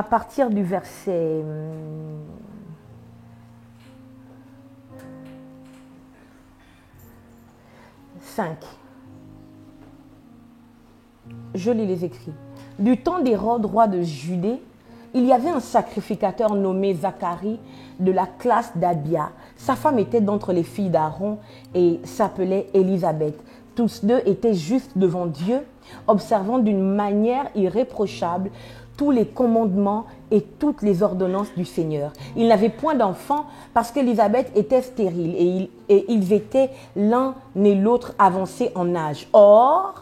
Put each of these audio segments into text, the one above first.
à partir du verset 5. Je lis les écrits. Du temps d'Hérode, roi de Judée, il y avait un sacrificateur nommé Zacharie de la classe d'Abia. Sa femme était d'entre les filles d'Aaron et s'appelait Élisabeth. Tous deux étaient justes devant Dieu, observant d'une manière irréprochable tous les commandements et toutes les ordonnances du Seigneur. Ils n'avaient point d'enfants parce qu'Élisabeth était stérile et ils étaient l'un et l'autre avancés en âge. Or,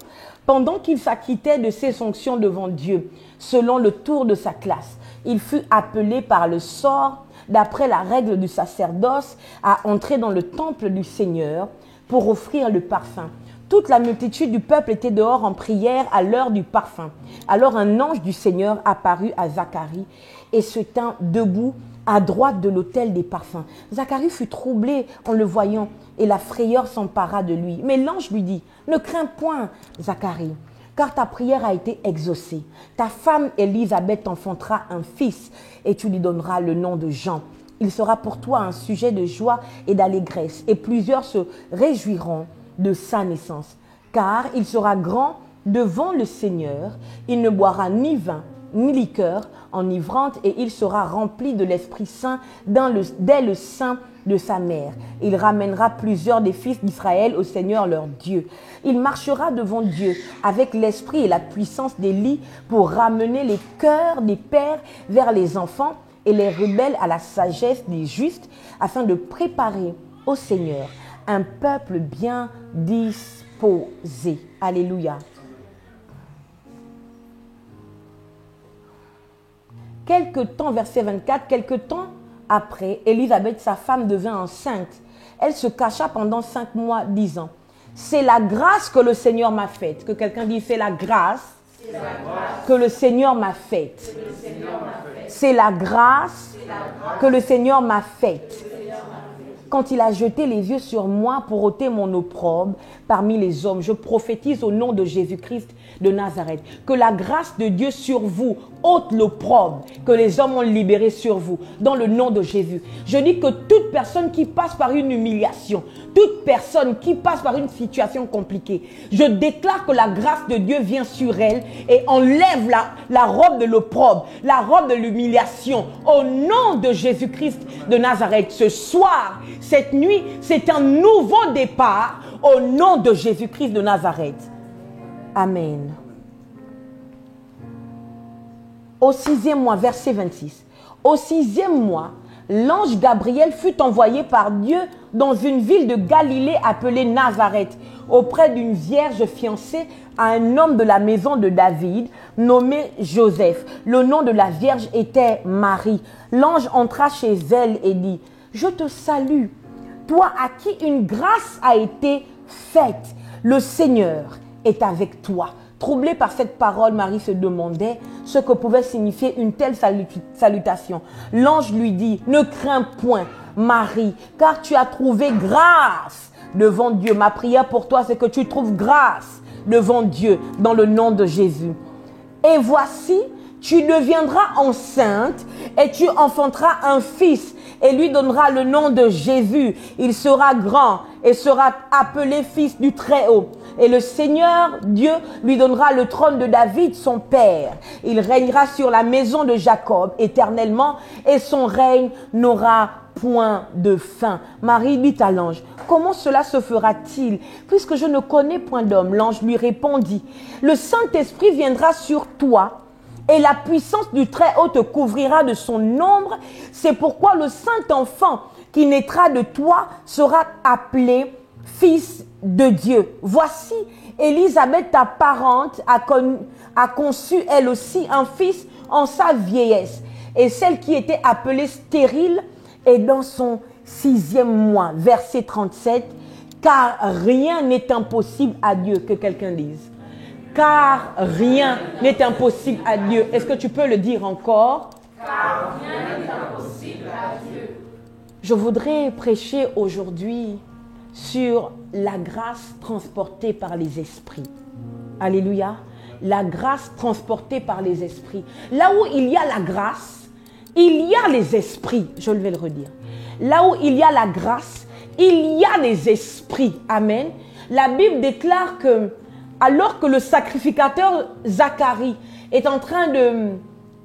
pendant qu'il s'acquittait de ses fonctions devant Dieu, selon le tour de sa classe, il fut appelé par le sort, d'après la règle du sacerdoce, à entrer dans le temple du Seigneur pour offrir le parfum. Toute la multitude du peuple était dehors en prière à l'heure du parfum. Alors un ange du Seigneur apparut à Zacharie et se tint debout à droite de l'autel des parfums. Zacharie fut troublé en le voyant et la frayeur s'empara de lui. Mais l'ange lui dit, « Ne crains point, Zacharie, car ta prière a été exaucée. Ta femme Élisabeth enfantera un fils et tu lui donneras le nom de Jean. Il sera pour toi un sujet de joie et d'allégresse et plusieurs se réjouiront de sa naissance, car il sera grand devant le Seigneur. Il ne boira ni vin ni liqueur enivrante et il sera rempli de l'Esprit Saint dès le sein de sa mère. Il ramènera plusieurs des fils d'Israël au Seigneur leur Dieu. Il marchera devant Dieu avec l'esprit et la puissance d'Élie pour ramener les cœurs des pères vers les enfants et les rebelles à la sagesse des justes, afin de préparer au Seigneur un peuple bien disposé. Alléluia. Quelque temps, verset 24, quelque temps après, Élisabeth, sa femme, devint enceinte. Elle se cacha pendant 5 mois, disant, c'est la grâce que le Seigneur m'a faite. Que quelqu'un dise, c'est la grâce que le Seigneur m'a faite. C'est la grâce que le Seigneur m'a faite. Quand il a jeté les yeux sur moi pour ôter mon opprobre parmi les hommes, je prophétise au nom de Jésus-Christ de Nazareth, que la grâce de Dieu sur vous ôte l'opprobre que les hommes ont libéré sur vous, dans le nom de Jésus. Je dis que toute personne qui passe par une humiliation, toute personne qui passe par une situation compliquée, je déclare que la grâce de Dieu vient sur elle et enlève la robe de l'opprobre, la robe de l'humiliation, au nom de Jésus-Christ de Nazareth. Ce soir, cette nuit, c'est un nouveau départ au nom de Jésus-Christ de Nazareth. Amen. Au 6e mois, verset 26. Au 6e mois, l'ange Gabriel fut envoyé par Dieu dans une ville de Galilée appelée Nazareth, auprès d'une vierge fiancée à un homme de la maison de David, nommé Joseph. Le nom de la vierge était Marie. L'ange entra chez elle et dit, « Je te salue, toi à qui une grâce a été faite. Le Seigneur est avec toi. » Troublée par cette parole, Marie se demandait ce que pouvait signifier une telle salutation. L'ange lui dit, « Ne crains point, Marie, car tu as trouvé grâce devant Dieu. Ma prière pour toi, c'est que tu trouves grâce devant Dieu dans le nom de Jésus. Et voici, tu deviendras enceinte et tu enfanteras un fils et lui donneras le nom de Jésus. Il sera grand et sera appelé fils du Très-Haut. Et le Seigneur, Dieu, lui donnera le trône de David, son père. Il régnera sur la maison de Jacob éternellement et son règne n'aura point de fin. » Marie dit à l'ange, « Comment cela se fera-t-il, puisque je ne connais point d'homme ?» L'ange lui répondit, « Le Saint-Esprit viendra sur toi et la puissance du Très-Haut te couvrira de son ombre. C'est pourquoi le Saint-Enfant qui naîtra de toi sera appelé Fils de Dieu. Voici, Élisabeth, ta parente, a conçu elle aussi un fils en sa vieillesse. Et celle qui était appelée stérile est dans son 6e mois. Verset 37. Car rien n'est impossible à Dieu. Que quelqu'un dise. Car rien n'est impossible à Dieu. Est-ce que tu peux le dire encore? Car rien n'est impossible à Dieu. Je voudrais prêcher aujourd'hui sur la grâce transportée par les esprits. Alléluia. La grâce transportée par les esprits. Là où il y a la grâce, il y a les esprits. Je vais le redire. Là où il y a la grâce, il y a les esprits. Amen. La Bible déclare que, alors que le sacrificateur Zacharie est en train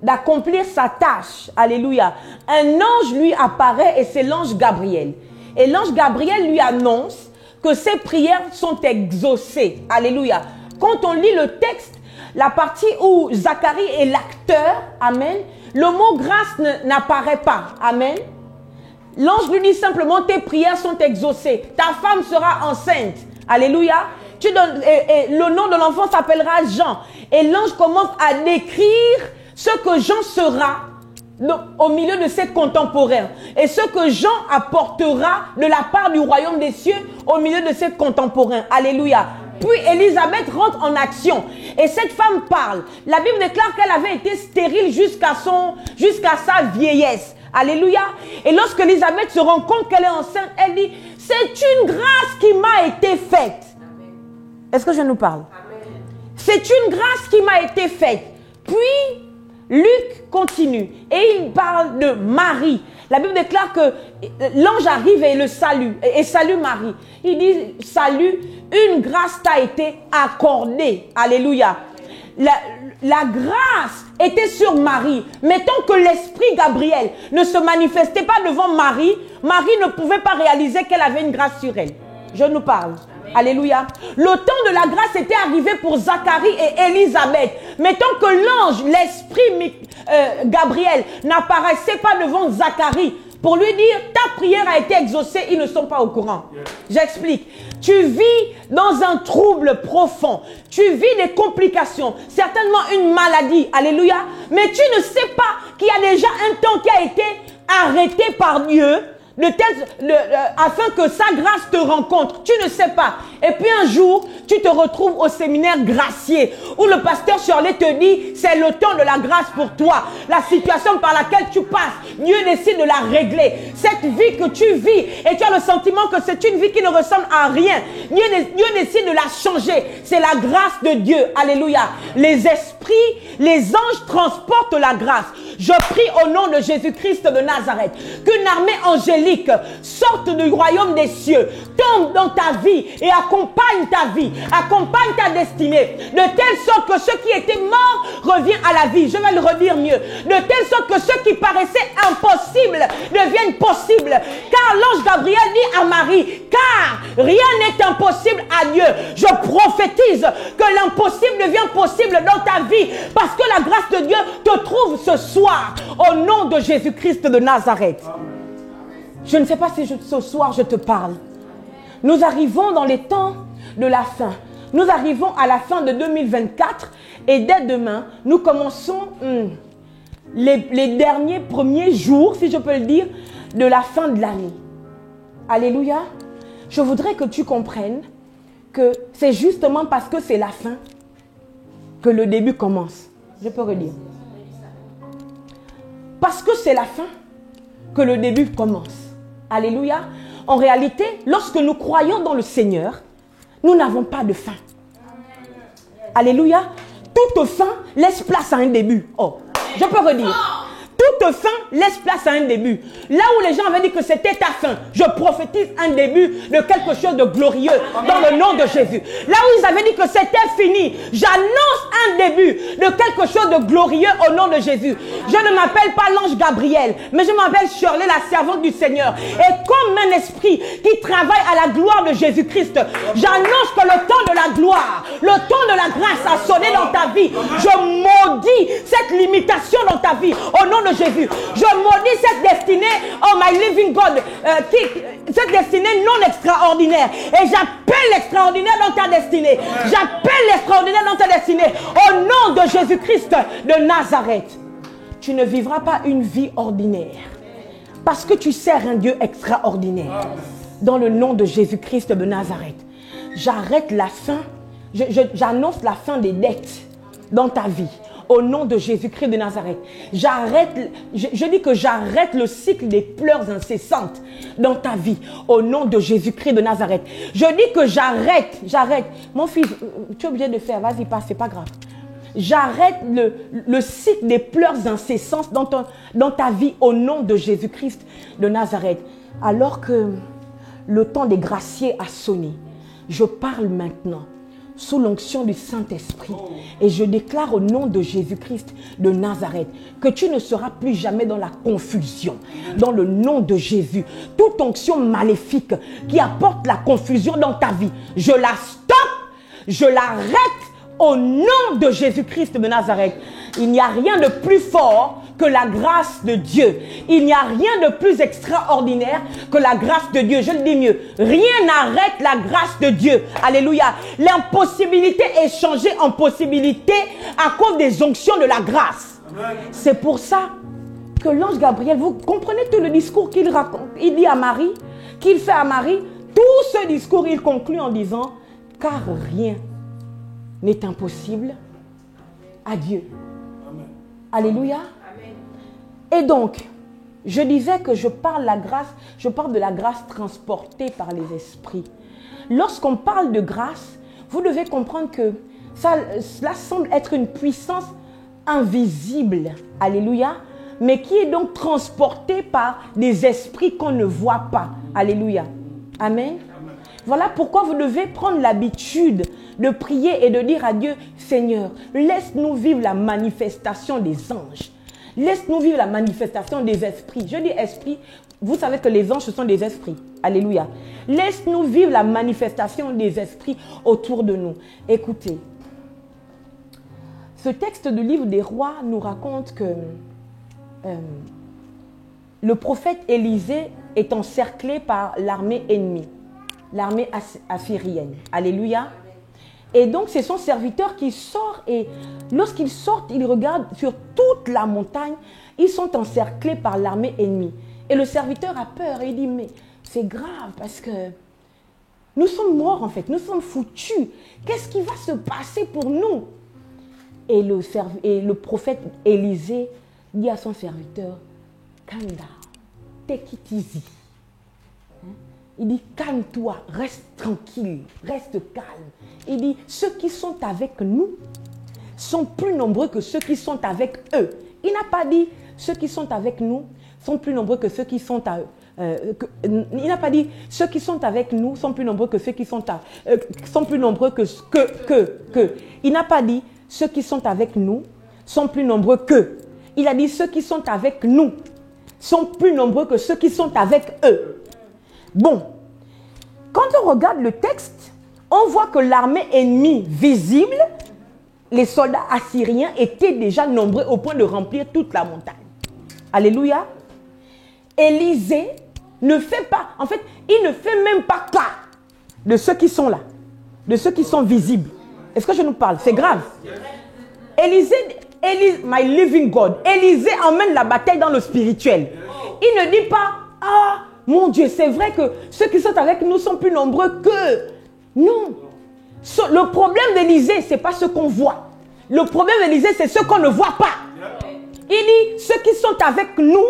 d'accomplir sa tâche, alléluia, un ange lui apparaît et c'est l'ange Gabriel. Et l'ange Gabriel lui annonce que ses prières sont exaucées. Alléluia. Quand on lit le texte, la partie où Zacharie est l'acteur, amen, le mot grâce n'apparaît pas. Amen. L'ange lui dit simplement, tes prières sont exaucées. Ta femme sera enceinte. Alléluia. Et le nom de l'enfant s'appellera Jean. Et l'ange commence à décrire ce que Jean sera au milieu de ses contemporains. Et ce que Jean apportera de la part du royaume des cieux au milieu de ses contemporains. Alléluia. Puis Élisabeth rentre en action. Et cette femme parle. La Bible déclare qu'elle avait été stérile jusqu'à sa vieillesse. Alléluia. Et lorsque Élisabeth se rend compte qu'elle est enceinte, elle dit, c'est une grâce qui m'a été faite. Est-ce que je nous parle? C'est une grâce qui m'a été faite. Puis, Luc continue et il parle de Marie. La Bible déclare que l'ange arrive et le salue, et salue Marie. Il dit, salut, une grâce t'a été accordée. Alléluia. La grâce était sur Marie. Mais tant que l'esprit Gabriel ne se manifestait pas devant Marie, Marie ne pouvait pas réaliser qu'elle avait une grâce sur elle. Je nous parle. Alléluia. Le temps de la grâce était arrivé pour Zacharie et Élisabeth. Mais tant que l'ange, l'esprit Gabriel n'apparaissait pas devant Zacharie pour lui dire, ta prière a été exaucée, ils ne sont pas au courant. J'explique. Tu vis dans un trouble profond. Tu vis des complications. Certainement une maladie. Alléluia. Mais tu ne sais pas qu'il y a déjà un temps qui a été arrêté par Dieu afin que sa grâce te rencontre. Tu ne sais pas. Et puis un jour, tu te retrouves au séminaire gracié où le pasteur Shirley te dit, c'est le temps de la grâce pour toi. La situation par laquelle tu passes, Dieu décide de la régler. Cette vie que tu vis et tu as le sentiment que c'est une vie qui ne ressemble à rien. Dieu décide de la changer. C'est la grâce de Dieu. Alléluia. Les esprits, les anges transportent la grâce. Je prie au nom de Jésus-Christ de Nazareth qu'une armée angélique sorte du royaume des cieux, tombe dans ta vie et accompagne ta vie, accompagne ta destinée, de telle sorte que ce qui était mort revient à la vie. Je vais le redire mieux. De telle sorte que ce qui paraissait impossible devienne possible. Car l'ange Gabriel dit à Marie, car rien n'est impossible à Dieu. Je prophétise que l'impossible devient possible dans ta vie parce que la grâce de Dieu te trouve ce soir au nom de Jésus-Christ de Nazareth. Je ne sais pas si ce soir je te parle. Nous arrivons dans les temps de la fin. Nous arrivons à la fin de 2024 et dès demain, nous commençons les derniers premiers jours, si je peux le dire, de la fin de l'année. Alléluia. Je voudrais que tu comprennes que c'est justement parce que c'est la fin que le début commence. Je peux redire. Parce que c'est la fin que le début commence. Alléluia. En réalité, lorsque nous croyons dans le Seigneur, nous n'avons pas de fin. Alléluia. Toute fin laisse place à un début. Oh, je peux redire. Toute fin laisse place à un début. Là où les gens avaient dit que c'était ta fin, je prophétise un début de quelque chose de glorieux dans le nom de Jésus. Là où ils avaient dit que c'était fini, j'annonce un début de quelque chose de glorieux au nom de Jésus. Je ne m'appelle pas l'ange Gabriel, mais je m'appelle Shirley, la servante du Seigneur. Et comme un esprit qui travaille à la gloire de Jésus-Christ, j'annonce que le temps de la gloire, le temps de la grâce a sonné dans ta vie. Je maudis cette limitation dans ta vie au nom de Jésus. Je maudis cette destinée, oh my living God, cette destinée non extraordinaire. Et j'appelle l'extraordinaire dans ta destinée. J'appelle l'extraordinaire dans ta destinée. Au nom de Jésus-Christ de Nazareth. Tu ne vivras pas une vie ordinaire. Parce que tu sers un Dieu extraordinaire. Dans le nom de Jésus-Christ de Nazareth. J'arrête la fin. J'annonce la fin des dettes dans ta vie. Au nom de Jésus-Christ de Nazareth. Je dis que j'arrête le cycle des pleurs incessantes dans ta vie. Au nom de Jésus-Christ de Nazareth. Je dis que j'arrête. Mon fils, tu es obligé de faire. Vas-y, passe, c'est pas grave. J'arrête le cycle des pleurs incessants dans ta vie au nom de Jésus-Christ de Nazareth. Alors que le temps des graciers a sonné, je parle maintenant sous l'onction du Saint-Esprit et je déclare au nom de Jésus-Christ de Nazareth que tu ne seras plus jamais dans la confusion. Dans le nom de Jésus, toute onction maléfique qui apporte la confusion dans ta vie, je la stoppe, je l'arrête au nom de Jésus-Christ de Nazareth. Il n'y a rien de plus fort que la grâce de Dieu. Il n'y a rien de plus extraordinaire que la grâce de Dieu. Je le dis mieux, rien n'arrête la grâce de Dieu. Alléluia. L'impossibilité est changée en possibilité à cause des onctions de la grâce. C'est pour ça que l'ange Gabriel, vous comprenez tout le discours qu'il raconte, il dit à Marie, qu'il fait à Marie, tout ce discours il conclut en disant, car rien n'est impossible à Dieu. Amen. Alléluia. Amen. Et donc, je disais que je parle de la grâce transportée par les esprits. Lorsqu'on parle de grâce, vous devez comprendre que cela semble être une puissance invisible. Alléluia. Mais qui est donc transportée par des esprits qu'on ne voit pas. Alléluia. Amen. Voilà pourquoi vous devez prendre l'habitude de prier et de dire à Dieu, Seigneur, laisse-nous vivre la manifestation des anges. Laisse-nous vivre la manifestation des esprits. Je dis esprit, vous savez que les anges, ce sont des esprits. Alléluia. Laisse-nous vivre la manifestation des esprits autour de nous. Écoutez, ce texte du livre des rois nous raconte que le prophète Élisée est encerclé par l'armée ennemie. L'armée assyrienne. Alléluia. Et donc, c'est son serviteur qui sort et lorsqu'ils sortent, ils regardent sur toute la montagne. Ils sont encerclés par l'armée ennemie. Et le serviteur a peur et il dit, mais c'est grave parce que nous sommes morts en fait, nous sommes foutus. Qu'est-ce qui va se passer pour nous? Et le prophète Élisée dit à son serviteur, calm down, take it easy. Il dit, calme-toi, reste tranquille, reste calme. Il dit, ceux qui sont avec nous sont plus nombreux que ceux qui sont avec eux. Il n'a pas dit, ceux qui sont avec nous sont plus nombreux que ceux qui sont à eux. Il n'a pas dit, ceux qui sont avec nous sont plus nombreux que ceux qui sont sont plus nombreux que. Il n'a pas dit, ceux qui sont avec nous sont plus nombreux que. Il a dit, ceux qui sont avec nous sont plus nombreux que ceux qui sont avec eux. Bon, quand on regarde le texte, on voit que l'armée ennemie visible, les soldats assyriens étaient déjà nombreux au point de remplir toute la montagne. Alléluia. Élisée ne fait pas, en fait, il ne fait même pas cas de ceux qui sont là, de ceux qui sont visibles. Est-ce que je nous parle? C'est grave. Élisée, my living God, Élisée emmène la bataille dans le spirituel. Il ne dit pas, ah, mon Dieu, c'est vrai que ceux qui sont avec nous sont plus nombreux que... Non. Le problème d'Élisée, ce n'est pas ce qu'on voit. Le problème d'Élisée, c'est ce qu'on ne voit pas. Il dit, ceux qui sont avec nous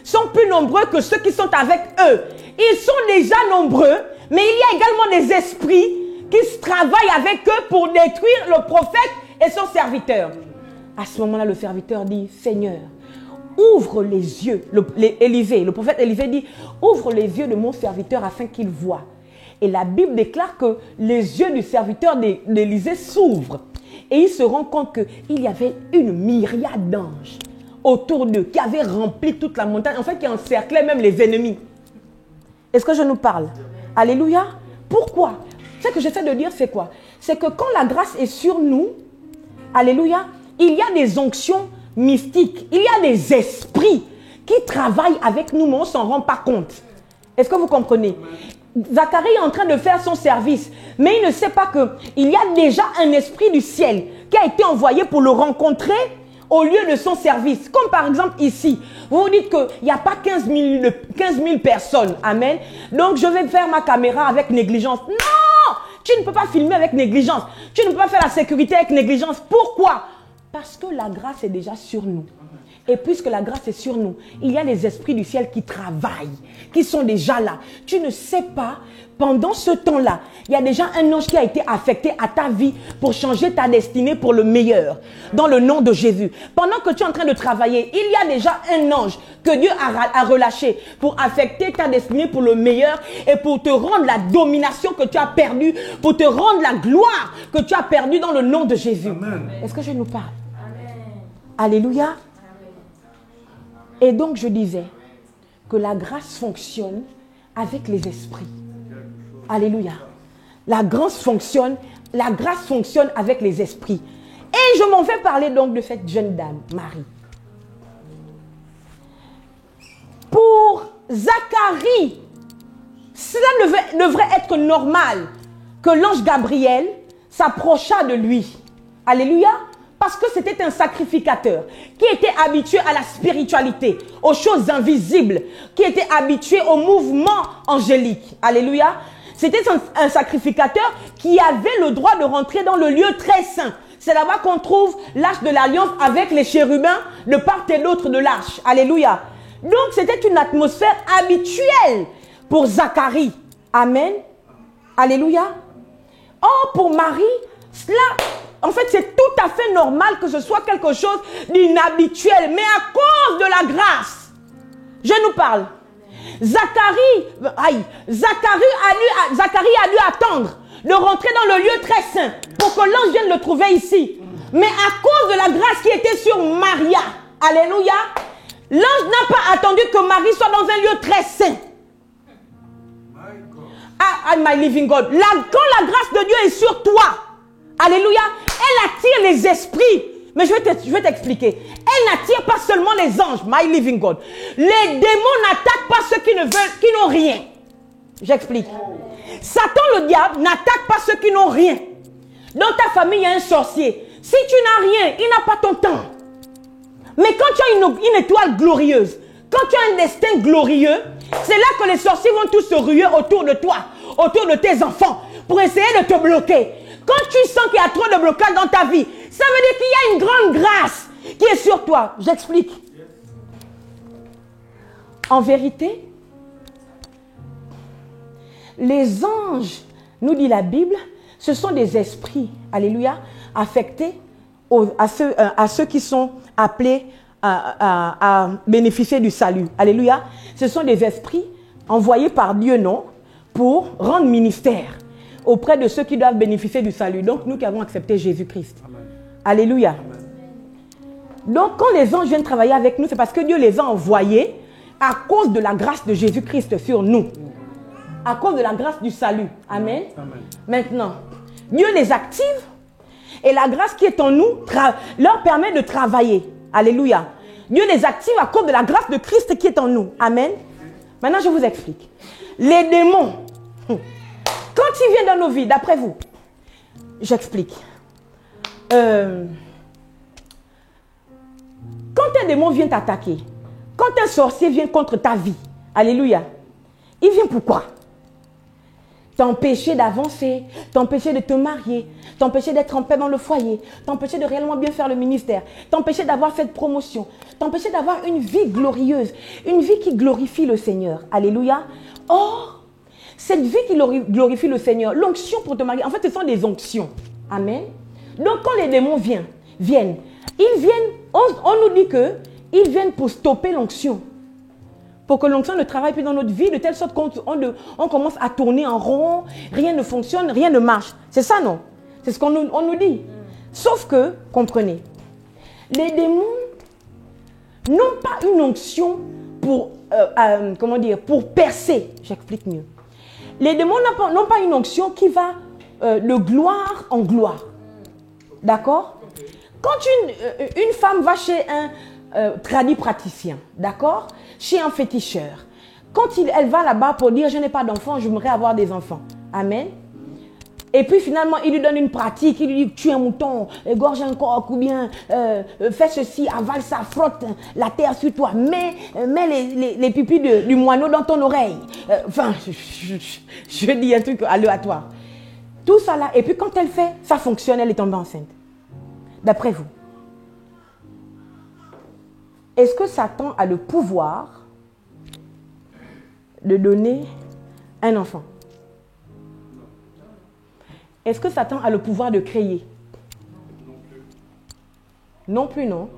sont plus nombreux que ceux qui sont avec eux. Ils sont déjà nombreux, mais il y a également des esprits qui travaillent avec eux pour détruire le prophète et son serviteur. À ce moment-là, le serviteur dit, Seigneur, ouvre les yeux, le prophète Élisée dit, ouvre les yeux de mon serviteur afin qu'il voie. Et la Bible déclare que les yeux du serviteur d'Élisée s'ouvrent. Et il se rend compte qu'il y avait une myriade d'anges autour d'eux qui avaient rempli toute la montagne, en fait qui encerclaient même les ennemis. Est-ce que je nous parle? Alléluia. Pourquoi? Ce que j'essaie de dire, c'est quoi? C'est que quand la grâce est sur nous, alléluia, il y a des onctions mystiques, il y a des esprits qui travaillent avec nous, mais on ne s'en rend pas compte. Est-ce que vous comprenez? Zacharie est en train de faire son service, mais il ne sait pas qu'il y a déjà un esprit du ciel qui a été envoyé pour le rencontrer au lieu de son service. Comme par exemple ici, vous vous dites qu'il n'y a pas 15 000 personnes. Amen. Donc je vais faire ma caméra avec négligence. Non! Tu ne peux pas filmer avec négligence. Tu ne peux pas faire la sécurité avec négligence. Pourquoi? Parce que la grâce est déjà sur nous. Et puisque la grâce est sur nous, il y a les esprits du ciel qui travaillent, qui sont déjà là. Tu ne sais pas, pendant ce temps-là, il y a déjà un ange qui a été affecté à ta vie pour changer ta destinée pour le meilleur, dans le nom de Jésus. Pendant que tu es en train de travailler, il y a déjà un ange que Dieu a relâché pour affecter ta destinée pour le meilleur et pour te rendre la domination que tu as perdue, pour te rendre la gloire que tu as perdue dans le nom de Jésus. Est-ce que je nous parle? Amen. Alléluia. Et donc, je disais que la grâce fonctionne avec les esprits. Alléluia. La grâce fonctionne avec les esprits. Et je m'en vais parler donc de cette jeune dame, Marie. Pour Zacharie, cela devrait être normal que l'ange Gabriel s'approcha de lui. Alléluia. Parce que c'était un sacrificateur qui était habitué à la spiritualité, aux choses invisibles, qui était habitué au mouvement angélique. Alléluia. C'était un sacrificateur qui avait le droit de rentrer dans le lieu très saint. C'est là-bas qu'on trouve l'arche de l'alliance avec les chérubins de part et d'autre de l'arche. Alléluia. Donc c'était une atmosphère habituelle pour Zacharie. Amen. Alléluia. Or pour Marie, cela... En fait, c'est tout à fait normal que ce soit quelque chose d'inhabituel. Mais à cause de la grâce, je nous parle. Zacharie a dû attendre de rentrer dans le lieu très saint pour que l'ange vienne le trouver ici. Mais à cause de la grâce qui était sur Maria, alléluia, l'ange n'a pas attendu que Marie soit dans un lieu très saint. Ah, my living God. Quand la grâce de Dieu est sur toi, alléluia, elle attire les esprits. Mais je vais t'expliquer. Elle n'attire pas seulement les anges, my living God. Les démons n'attaquent pas ceux qui n'ont rien. J'explique. Satan, le diable, n'attaque pas ceux qui n'ont rien. Dans ta famille, il y a un sorcier. Si tu n'as rien, il n'a pas ton temps. Mais quand tu as une étoile glorieuse, quand tu as un destin glorieux, c'est là que les sorciers vont tous se ruer autour de toi, autour de tes enfants, pour essayer de te bloquer. Quand tu sens qu'il y a trop de blocage dans ta vie, ça veut dire qu'il y a une grande grâce qui est sur toi. J'explique. En vérité, les anges, nous dit la Bible, ce sont des esprits, alléluia, affectés à ceux qui sont appelés à bénéficier du salut. Alléluia. Ce sont des esprits envoyés par Dieu, non, pour rendre ministère auprès de ceux qui doivent bénéficier du salut. Donc, nous qui avons accepté Jésus-Christ. Alléluia. Amen. Donc, quand les anges viennent travailler avec nous, c'est parce que Dieu les a envoyés à cause de la grâce de Jésus-Christ sur nous. À cause de la grâce du salut. Amen. Amen. Maintenant, Dieu les active et la grâce qui est en nous leur permet de travailler. Alléluia. Dieu les active à cause de la grâce de Christ qui est en nous. Amen. Maintenant, je vous explique. Les démons, quand ils viennent dans nos vies, d'après vous, j'explique. Quand un démon vient t'attaquer, quand un sorcier vient contre ta vie, alléluia, il vient pourquoi? T'empêcher d'avancer, t'empêcher de te marier, t'empêcher d'être en paix dans le foyer, t'empêcher de réellement bien faire le ministère, t'empêcher d'avoir cette promotion, t'empêcher d'avoir une vie glorieuse, une vie qui glorifie le Seigneur. Alléluia. Or, cette vie qui glorifie le Seigneur, l'onction pour te marier, en fait, ce sont des onctions. Amen. Donc, quand les démons viennent, ils viennent, on nous dit qu'ils viennent pour stopper l'onction. Pour que l'onction ne travaille plus dans notre vie, de telle sorte qu'on commence à tourner en rond, rien ne fonctionne, rien ne marche. C'est ça, non? C'est ce qu'on nous dit. Sauf que, comprenez, les démons n'ont pas une onction pour, pour percer. J'explique mieux. Les démons n'ont pas une onction qui va de gloire en gloire. D'accord? Quand une femme va chez un tradipraticien, d'accord? Chez un féticheur, quand elle va là-bas pour dire « je n'ai pas d'enfant, j'aimerais avoir des enfants ». Amen. Et puis finalement, il lui donne une pratique, il lui dit « tue un mouton, égorge un coq ou bien fais ceci, avale ça, frotte la terre sur toi, mets les pupilles du moineau dans ton oreille. » Enfin, je dis un truc aléatoire. Tout ça là, et puis quand elle fait, ça fonctionne, elle est tombée enceinte. D'après vous. Est-ce que Satan a le pouvoir de donner un enfant? Est-ce que Satan a le pouvoir de créer? Non plus, non.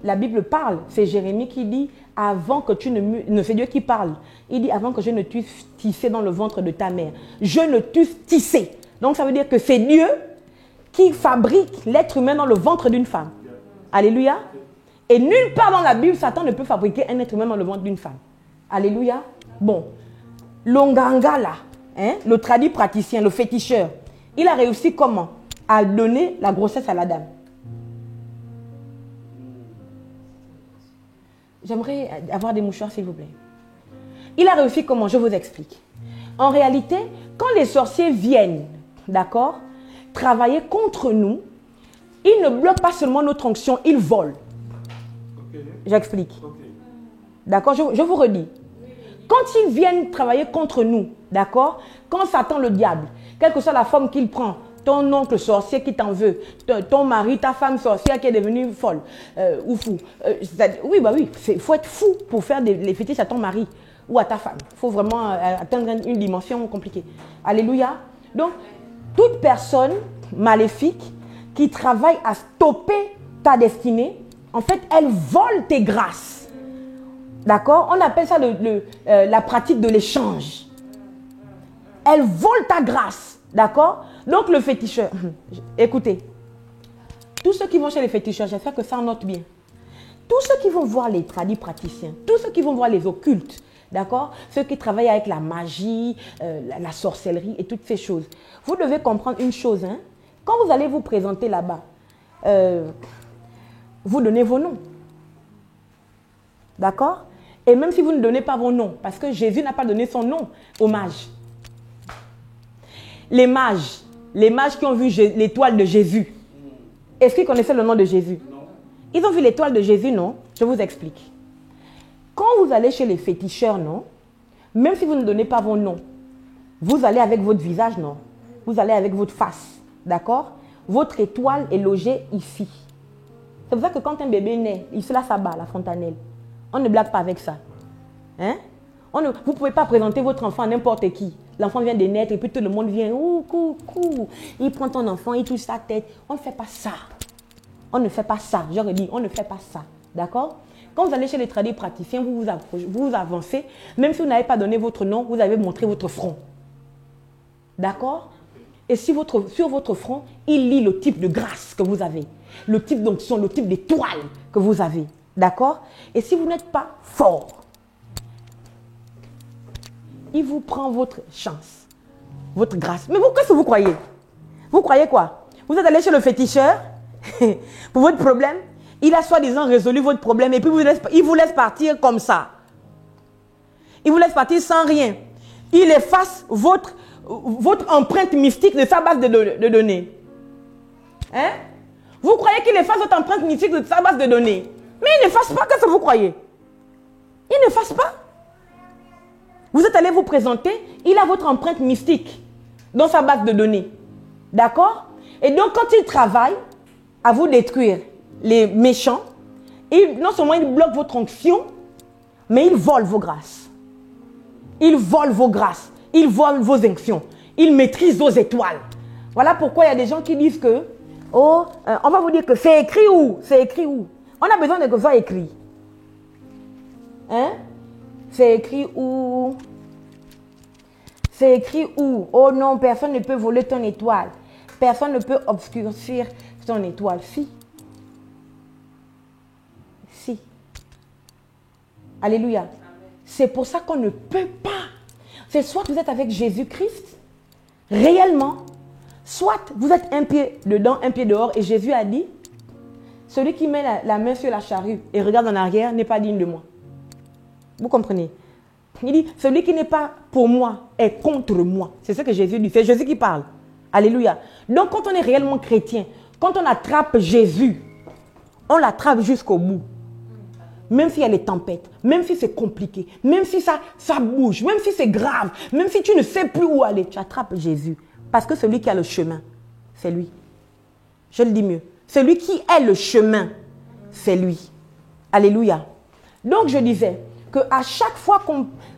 La Bible parle, c'est Jérémie qui dit, avant que tu ne... c'est Dieu qui parle. Il dit, avant que je ne t'eusse tissé dans le ventre de ta mère, je ne t'eusse tissé. Donc ça veut dire que c'est Dieu qui fabrique l'être humain dans le ventre d'une femme. Alléluia. Et nulle part dans la Bible, Satan ne peut fabriquer un être humain dans le ventre d'une femme. Alléluia. Bon, l'onganga là, le tradit praticien, le féticheur, il a réussi comment? À donner la grossesse à la dame. J'aimerais avoir des mouchoirs, s'il vous plaît. Il a réussi comment? Je vous explique. En réalité, quand les sorciers viennent, d'accord, travailler contre nous, ils ne bloquent pas seulement notre onction, ils volent. Okay. J'explique. Okay. D'accord, je vous redis. Quand ils viennent travailler contre nous, d'accord, quand Satan le diable, quelle que soit la forme qu'il prend, ton oncle sorcier qui t'en veut, ton mari, ta femme sorcière qui est devenue folle ou fou. Oui, bah oui, il faut être fou pour faire les fétiches à ton mari ou à ta femme. Il faut vraiment atteindre une dimension compliquée. Alléluia. Donc, toute personne maléfique qui travaille à stopper ta destinée, en fait, elle vole tes grâces. D'accord? On appelle ça la pratique de l'échange. Elle vole ta grâce. D'accord? Donc le féticheur, écoutez, tous ceux qui vont chez les féticheurs, j'espère que ça en note bien. Tous ceux qui vont voir les tradis praticiens, tous ceux qui vont voir les occultes, d'accord? Ceux qui travaillent avec la magie, la sorcellerie et toutes ces choses. Vous devez comprendre une chose, hein? Quand vous allez vous présenter là-bas, vous donnez vos noms. D'accord? Et même si vous ne donnez pas vos noms, parce que Jésus n'a pas donné son nom aux mages. Les mages qui ont vu l'étoile de Jésus, est-ce qu'ils connaissaient le nom de Jésus? Non. Ils ont vu l'étoile de Jésus, non? Je vous explique. Quand vous allez chez les féticheurs, non? Même si vous ne donnez pas vos noms, vous allez avec votre visage, non? Vous allez avec votre face, d'accord? Votre étoile est logée ici. C'est pour ça que quand un bébé naît, il se laisse à la fontanelle. On ne blague pas avec ça. Hein? Vous ne pouvez pas présenter votre enfant à n'importe qui. L'enfant vient de naître et puis tout le monde vient. Coucou. Il prend ton enfant, il touche sa tête. On ne fait pas ça. On ne fait pas ça. J'aurais dit, on ne fait pas ça. D'accord? Quand vous allez chez les tradis praticiens, vous vous avancez. Même si vous n'avez pas donné votre nom, vous avez montré votre front. D'accord? Et sur votre front, il lit le type de grâce que vous avez. Le type d'onction, le type d'étoile que vous avez. D'accord? Et si vous n'êtes pas fort, il vous prend votre chance, votre grâce. Mais vous, qu'est-ce que vous croyez? Vous croyez quoi? Vous êtes allé chez le féticheur pour votre problème. Il a soi-disant résolu votre problème et puis il vous laisse partir comme ça. Il vous laisse partir sans rien. Il efface votre empreinte mystique de sa base de données. Hein? Vous croyez qu'il efface votre empreinte mystique de sa base de données? Mais il n'efface pas, qu'est-ce que vous croyez? Il n'efface pas. Vous êtes allé vous présenter, il a votre empreinte mystique dans sa base de données. D'accord? Et donc, quand il travaille à vous détruire, les méchants, non seulement il bloque votre onction, mais il vole vos grâces. Il vole vos grâces. Il vole vos onctions. Il maîtrise vos étoiles. Voilà pourquoi il y a des gens qui disent que, on va vous dire que c'est écrit où? C'est écrit où? On a besoin de que ça soit écrit. Hein? C'est écrit où? C'est écrit où? Oh non, personne ne peut voler ton étoile. Personne ne peut obscurcir ton étoile. Si. Si. Alléluia. C'est pour ça qu'on ne peut pas. C'est soit vous êtes avec Jésus-Christ, réellement, soit vous êtes un pied dedans, un pied dehors, et Jésus a dit, celui qui met la main sur la charrue et regarde en arrière n'est pas digne de moi. Vous comprenez? Il dit, celui qui n'est pas pour moi est contre moi. C'est ce que Jésus dit. C'est Jésus qui parle. Alléluia. Donc, quand on est réellement chrétien, quand on attrape Jésus, on l'attrape jusqu'au bout. Même s'il y a les tempêtes, même si c'est compliqué, même si ça bouge, même si c'est grave, même si tu ne sais plus où aller, tu attrapes Jésus. Parce que celui qui a le chemin, c'est lui. Je le dis mieux. Celui qui est le chemin, c'est lui. Alléluia. Donc je disais qu'à chaque fois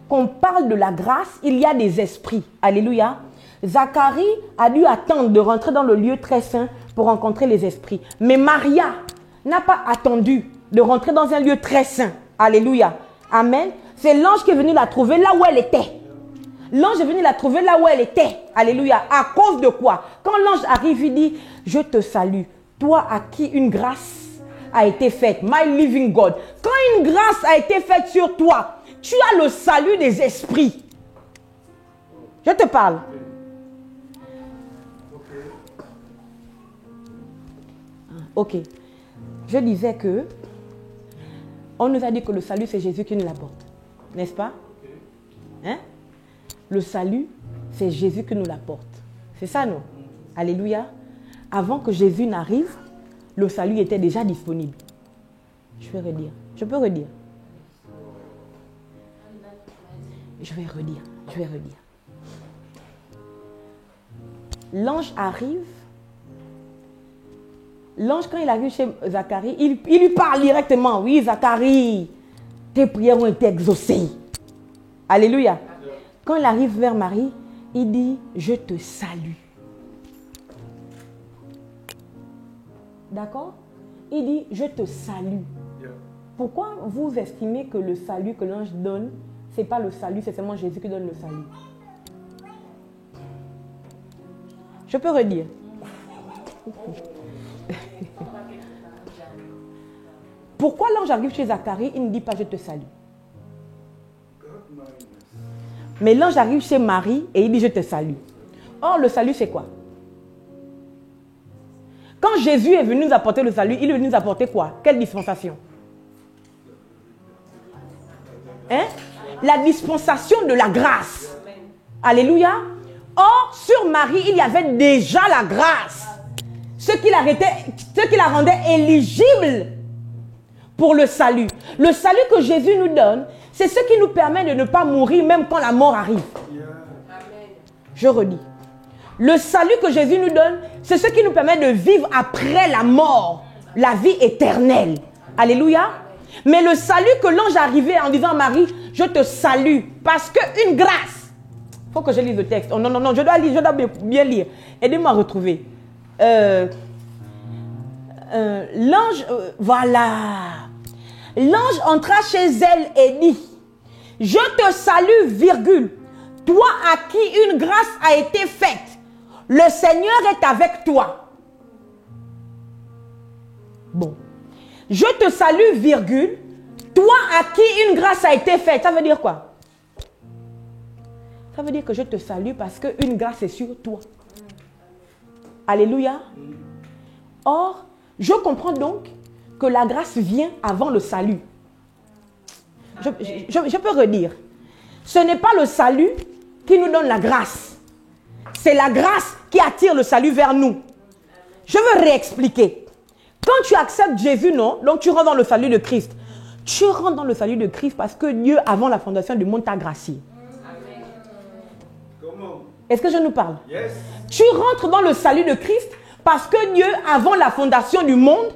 qu'on parle de la grâce, il y a des esprits. Alléluia. Zacharie a dû attendre de rentrer dans le lieu très saint pour rencontrer les esprits. Mais Maria n'a pas attendu de rentrer dans un lieu très saint. Alléluia. Amen. C'est l'ange qui est venu la trouver là où elle était. L'ange est venu la trouver là où elle était. Alléluia. À cause de quoi? Quand l'ange arrive, il dit, je te salue. Toi à qui une grâce a été faite. My living God. Quand une grâce a été faite sur toi, tu as le salut des esprits. Je te parle. Ok. Je disais que on nous a dit que le salut, c'est Jésus qui nous l'apporte. N'est-ce pas? Hein? Le salut, c'est Jésus qui nous l'apporte. C'est ça, non? Alléluia. Avant que Jésus n'arrive, le salut était déjà disponible. Je vais redire. Je peux redire. Je vais redire. L'ange arrive. L'ange, quand il arrive chez Zacharie, il lui parle directement. Oui, Zacharie, tes prières ont été exaucées. Alléluia. Quand il arrive vers Marie, il dit, je te salue. D'accord? Il dit, je te salue. Pourquoi vous estimez que le salut que l'ange donne, ce n'est pas le salut, c'est seulement Jésus qui donne le salut? Je peux redire. Pourquoi l'ange arrive chez Zacharie, il ne dit pas je te salue? Mais l'ange arrive chez Marie et il dit je te salue. Or, le salut c'est quoi? Quand Jésus est venu nous apporter le salut, il est venu nous apporter quoi? Quelle dispensation? Hein? La dispensation de la grâce. Alléluia. Or, sur Marie, il y avait déjà la grâce. Ce qui la rendait éligible pour le salut. Le salut que Jésus nous donne, c'est ce qui nous permet de ne pas mourir même quand la mort arrive. Je redis. Le salut que Jésus nous donne, c'est ce qui nous permet de vivre après la mort, la vie éternelle. Alléluia. Mais le salut que l'ange arrivait en disant à Marie, je te salue, parce qu'une grâce. Il faut que je lise le texte. Oh, non, je dois lire, je dois bien lire. Aidez-moi à retrouver. L'ange, voilà. L'ange entra chez elle et dit, je te salue, virgule, toi à qui une grâce a été faite. Le Seigneur est avec toi. Bon. Je te salue, virgule, toi à qui une grâce a été faite. Ça veut dire quoi? Ça veut dire que je te salue parce qu'une grâce est sur toi. Alléluia. Or, je comprends donc que la grâce vient avant le salut. Je peux redire. Ce n'est pas le salut qui nous donne la grâce. C'est la grâce qui attire le salut vers nous. Je veux réexpliquer. Quand tu acceptes Jésus, non, donc tu rentres dans le salut de Christ. Tu rentres dans le salut de Christ parce que Dieu, avant la fondation du monde, t'a gracié. Est-ce que je nous parle? Yes. Tu rentres dans le salut de Christ parce que Dieu, avant la fondation du monde,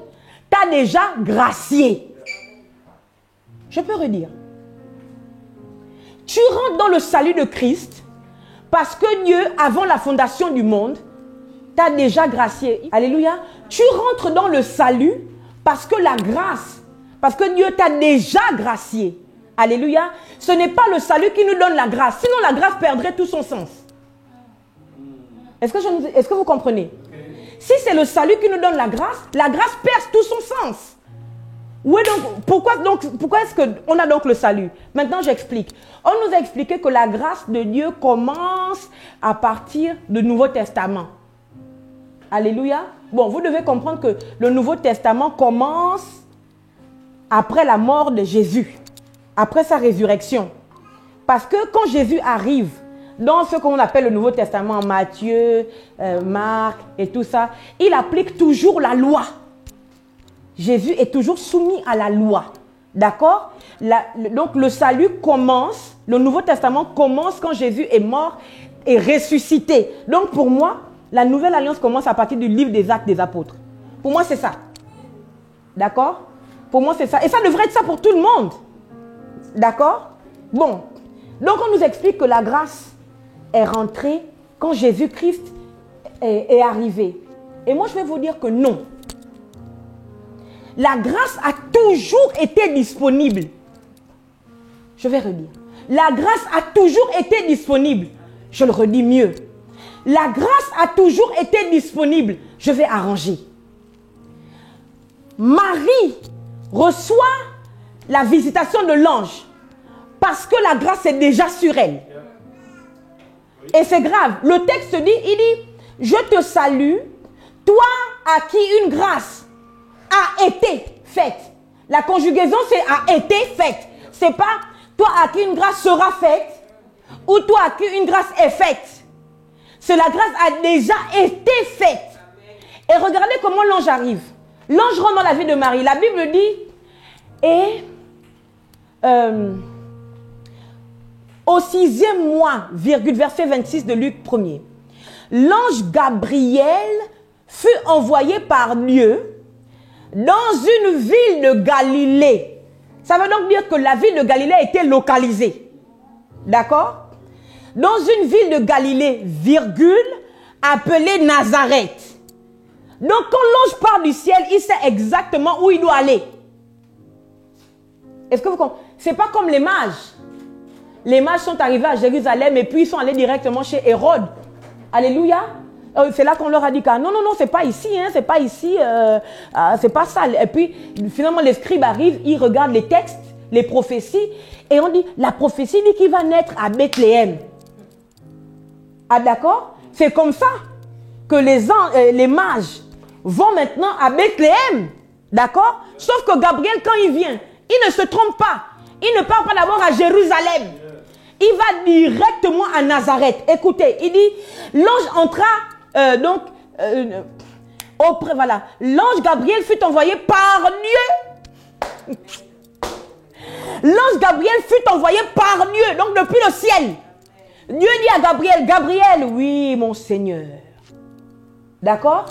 t'a déjà gracié. Je peux redire. Tu rentres dans le salut de Christ parce que Dieu, avant la fondation du monde, t'a déjà gracié. Alléluia. Tu rentres dans le salut parce que la grâce, parce que Dieu t'a déjà gracié. Alléluia. Ce n'est pas le salut qui nous donne la grâce. Sinon, la grâce perdrait tout son sens. Est-ce que vous comprenez? Si c'est le salut qui nous donne la grâce perd tout son sens. Oui, donc, pourquoi est-ce qu'on a donc le salut? Maintenant, j'explique. On nous a expliqué que la grâce de Dieu commence à partir du Nouveau Testament. Alléluia. Bon, vous devez comprendre que le Nouveau Testament commence après la mort de Jésus, après sa résurrection. Parce que quand Jésus arrive dans ce qu'on appelle le Nouveau Testament, Matthieu, Marc et tout ça, il applique toujours la loi. Jésus est toujours soumis à la loi. D'accord? Donc le salut commence, le Nouveau Testament commence quand Jésus est mort et ressuscité. Donc pour moi, la nouvelle alliance commence à partir du livre des Actes des Apôtres. Pour moi, c'est ça. D'accord? Pour moi, c'est ça. Et ça devrait être ça pour tout le monde. D'accord? Bon. Donc, on nous explique que la grâce est rentrée quand Jésus-Christ est arrivé. Et moi, je vais vous dire que non. La grâce a toujours été disponible. Je vais redire. La grâce a toujours été disponible. Je le redis mieux. La grâce a toujours été disponible. Je vais arranger. Marie reçoit la visitation de l'ange parce que la grâce est déjà sur elle. Et c'est grave. Le texte dit, il dit, je te salue, toi à qui une grâce a été faite. La conjugaison, c'est a été faite. C'est pas toi à qui une grâce sera faite ou toi à qui une grâce est faite. C'est la grâce a déjà été faite. Et regardez comment l'ange arrive. L'ange rentre dans la vie de Marie. La Bible dit, et au 6e mois, verset 26 de Luc 1er, l'ange Gabriel fut envoyé par Dieu dans une ville de Galilée. Ça veut donc dire que la ville de Galilée a été localisée. D'accord? Dans une ville de Galilée, appelée Nazareth. Donc quand l'ange part du ciel, il sait exactement où il doit aller. Est-ce que vous comprenez? C'est pas comme les mages. Les mages sont arrivés à Jérusalem et puis ils sont allés directement chez Hérode. Alléluia. C'est là qu'on leur a dit que non, non, non, c'est pas ici, hein, c'est pas ici, c'est pas ça. Et puis finalement les scribes arrivent, ils regardent les textes, les prophéties et on dit, la prophétie dit qu'il va naître à Bethléem. Ah d'accord? C'est comme ça que les mages vont maintenant à Bethléem. D'accord? Sauf que Gabriel, quand il vient, il ne se trompe pas. Il ne part pas d'abord à Jérusalem. Il va directement à Nazareth. Écoutez, il dit, l'ange entra, auprès, voilà. L'ange Gabriel fut envoyé par Dieu. L'ange Gabriel fut envoyé par Dieu, donc depuis le ciel. Dieu dit à Gabriel, Gabriel, oui, mon Seigneur. D'accord?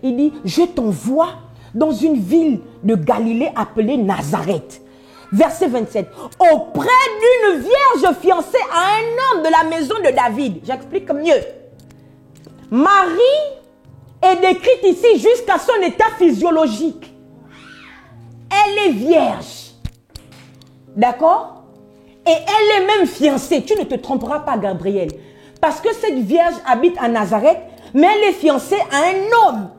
Il dit, je t'envoie dans une ville de Galilée appelée Nazareth. Verset 27. Auprès d'une vierge fiancée à un homme de la maison de David. J'explique mieux. Marie est décrite ici jusqu'à son état physiologique. Elle est vierge. D'accord? Et elle est même fiancée. Tu ne te tromperas pas, Gabriel. Parce que cette vierge habite à Nazareth, mais elle est fiancée à un homme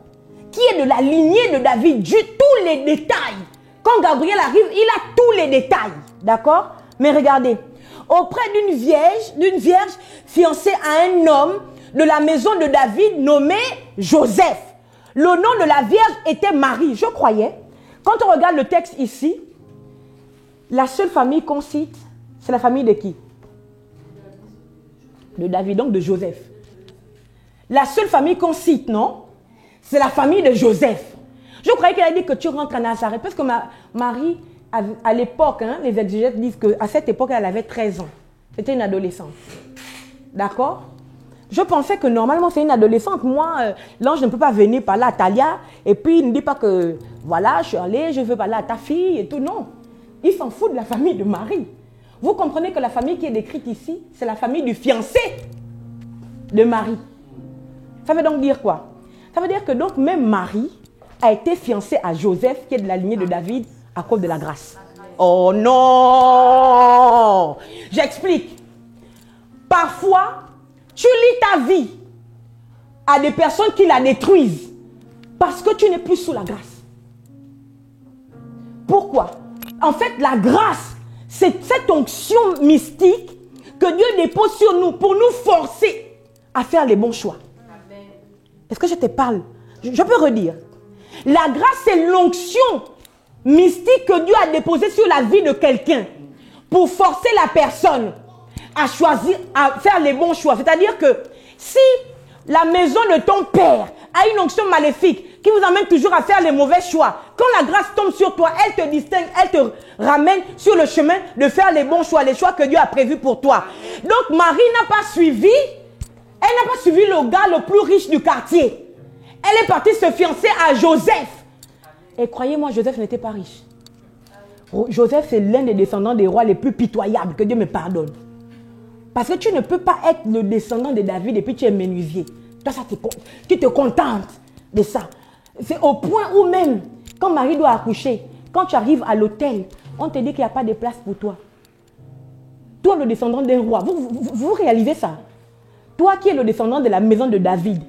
qui est de la lignée de David. Tous les détails. Quand Gabriel arrive, il a tous les détails. D'accord? Mais regardez. Auprès d'une vierge fiancée à un homme de la maison de David nommé Joseph. Le nom de la vierge était Marie. Je croyais. Quand on regarde le texte ici, la seule famille qu'on cite, c'est la famille de qui? De David, donc de Joseph. La seule famille qu'on cite, non? C'est la famille de Joseph. Je croyais qu'elle a dit que tu rentres à Nazareth. Parce que Marie, à l'époque, hein, les exégètes disent qu'à cette époque, elle avait 13 ans. C'était une adolescente. D'accord? Je pensais que normalement, c'est une adolescente. Moi, l'ange ne peut pas venir parler à Talia. Et puis, il ne dit pas que, voilà, je suis allée, je veux parler à ta fille et tout. Non. Il s'en fout de la famille de Marie. Vous comprenez que la famille qui est décrite ici, c'est la famille du fiancé de Marie. Ça veut donc dire quoi? Ça veut dire que donc même Marie a été fiancée à Joseph, qui est de la lignée de David, à cause de la grâce. Oh non! J'explique. Parfois, tu lis ta vie à des personnes qui la détruisent parce que tu n'es plus sous la grâce. Pourquoi? En fait, la grâce, c'est cette onction mystique que Dieu dépose sur nous pour nous forcer à faire les bons choix. Est-ce que je te parle? Je peux redire. La grâce, c'est l'onction mystique que Dieu a déposée sur la vie de quelqu'un pour forcer la personne à choisir, à faire les bons choix. C'est-à-dire que si la maison de ton père a une onction maléfique qui vous amène toujours à faire les mauvais choix, quand la grâce tombe sur toi, elle te distingue, elle te ramène sur le chemin de faire les bons choix, les choix que Dieu a prévus pour toi. Donc Marie n'a pas suivi, elle n'a pas suivi le gars le plus riche du quartier. Elle est partie se fiancer à Joseph. Et croyez-moi, Joseph n'était pas riche. Joseph, c'est l'un des descendants des rois les plus pitoyables, que Dieu me pardonne. Parce que tu ne peux pas être le descendant de David et puis tu es menuisier. Toi, ça, tu te contentes de ça. C'est au point où même, quand Marie doit accoucher, quand tu arrives à l'hôtel, on te dit qu'il n'y a pas de place pour toi. Toi, le descendant d'un roi, vous réalisez ça? Toi qui es le descendant de la maison de David,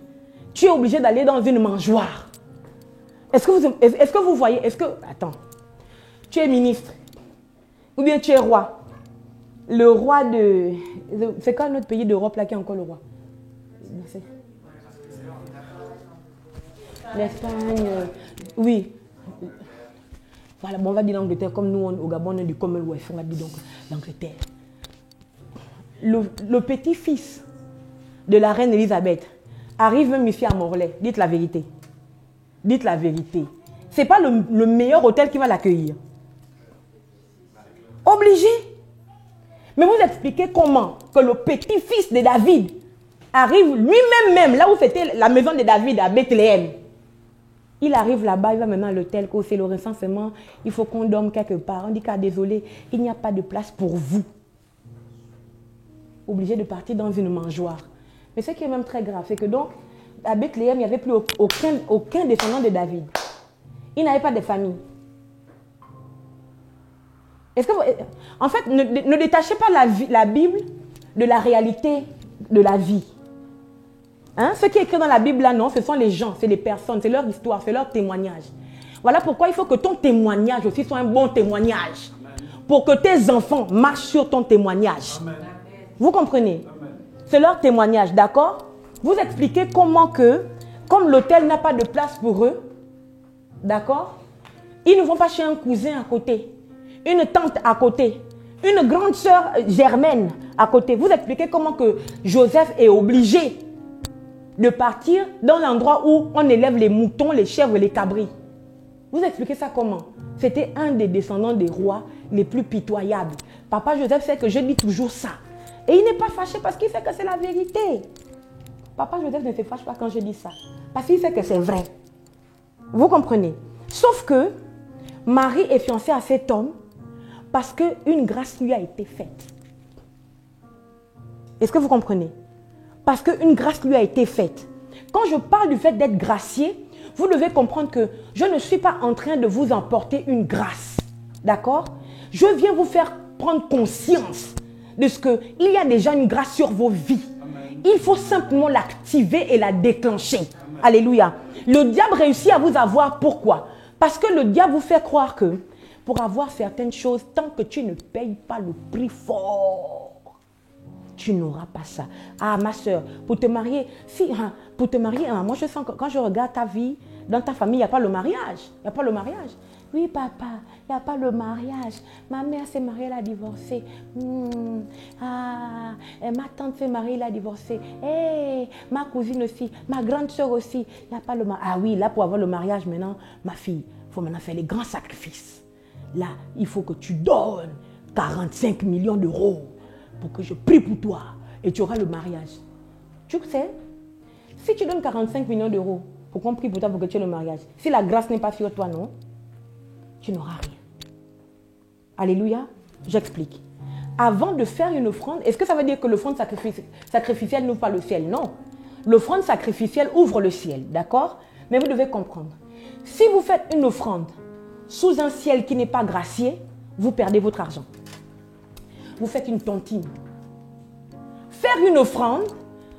tu es obligé d'aller dans une mangeoire. Est-ce que vous voyez, attends, tu es ministre, ou bien tu es roi. Le roi de... C'est quoi notre pays d'Europe là qui est encore le roi? L'Espagne, oui. Voilà, bon, on va dire l'Angleterre, comme nous au Gabon, on est du Commonwealth, on va dire donc l'Angleterre. Le petit-fils de la reine Elisabeth arrive même ici à Morlaix. Dites la vérité. Dites la vérité. Ce n'est pas le meilleur hôtel qui va l'accueillir. Obligé. Mais vous expliquez comment que le petit-fils de David arrive lui-même, là où c'était la maison de David à Bethléem. Il arrive là-bas, il va maintenant à l'hôtel, c'est le recensement, il faut qu'on dorme quelque part. On dit qu'à désolé, il n'y a pas de place pour vous. Obligé de partir dans une mangeoire. Mais ce qui est même très grave, c'est que donc, à Bethléem, il n'y avait plus aucun descendant de David. Il n'avait pas de famille. Est-ce que en fait, ne détachez pas la Bible de la réalité de la vie. Hein? Ce qui est écrit dans la Bible, là, non, ce sont les gens, c'est les personnes, c'est leur histoire, c'est leur témoignage. Voilà pourquoi il faut que ton témoignage aussi soit un bon témoignage. Amen. Pour que tes enfants marchent sur ton témoignage. Amen. Vous comprenez? C'est leur témoignage, d'accord? Vous expliquez comment que, comme l'hôtel n'a pas de place pour eux, d'accord? Ils ne vont pas chez un cousin à côté, une tante à côté, une grande sœur germaine à côté. Vous expliquez comment que Joseph est obligé de partir dans l'endroit où on élève les moutons, les chèvres et les cabris. Vous expliquez ça comment? C'était un des descendants des rois les plus pitoyables. Papa Joseph sait que je dis toujours ça. Et il n'est pas fâché parce qu'il sait que c'est la vérité. Papa Joseph ne se fâche pas quand je dis ça. Parce qu'il sait que c'est vrai. Vous comprenez? Sauf que Marie est fiancée à cet homme parce qu'une grâce lui a été faite. Est-ce que vous comprenez? Parce qu'une grâce lui a été faite. Quand je parle du fait d'être gracié, vous devez comprendre que je ne suis pas en train de vous emporter une grâce. D'accord? Je viens vous faire prendre conscience de ce qu'il y a déjà une grâce sur vos vies. Amen. Il faut simplement l'activer et la déclencher. Amen. Alléluia. Le diable réussit à vous avoir. Pourquoi? Parce que le diable vous fait croire que pour avoir certaines choses, tant que tu ne payes pas le prix fort, tu n'auras pas ça. Ah, ma soeur, pour te marier, moi je sens que quand je regarde ta vie, dans ta famille, il n'y a pas le mariage. Il n'y a pas le mariage. Oui, papa, il n'y a pas le mariage. Ma mère s'est mariée, elle a divorcé. Ma tante s'est mariée, elle a divorcé. Hey, ma cousine aussi, ma grande soeur aussi. Il n'y a pas le mariage. Ah oui, là, pour avoir le mariage, maintenant, ma fille, il faut maintenant faire les grands sacrifices. Là, il faut que tu donnes 45 millions d'euros pour que je prie pour toi et tu auras le mariage. Tu sais, si tu donnes 45 millions d'euros pour qu'on prie pour toi pour que tu aies le mariage, si la grâce n'est pas sur toi, non, tu n'auras rien. Alléluia. J'explique. Avant de faire une offrande, est-ce que ça veut dire que l'offrande sacrificielle n'ouvre pas le ciel? Non. L'offrande sacrificielle ouvre le ciel, d'accord? Mais vous devez comprendre. Si vous faites une offrande sous un ciel qui n'est pas gracié, vous perdez votre argent. Vous faites une tontine. Faire une offrande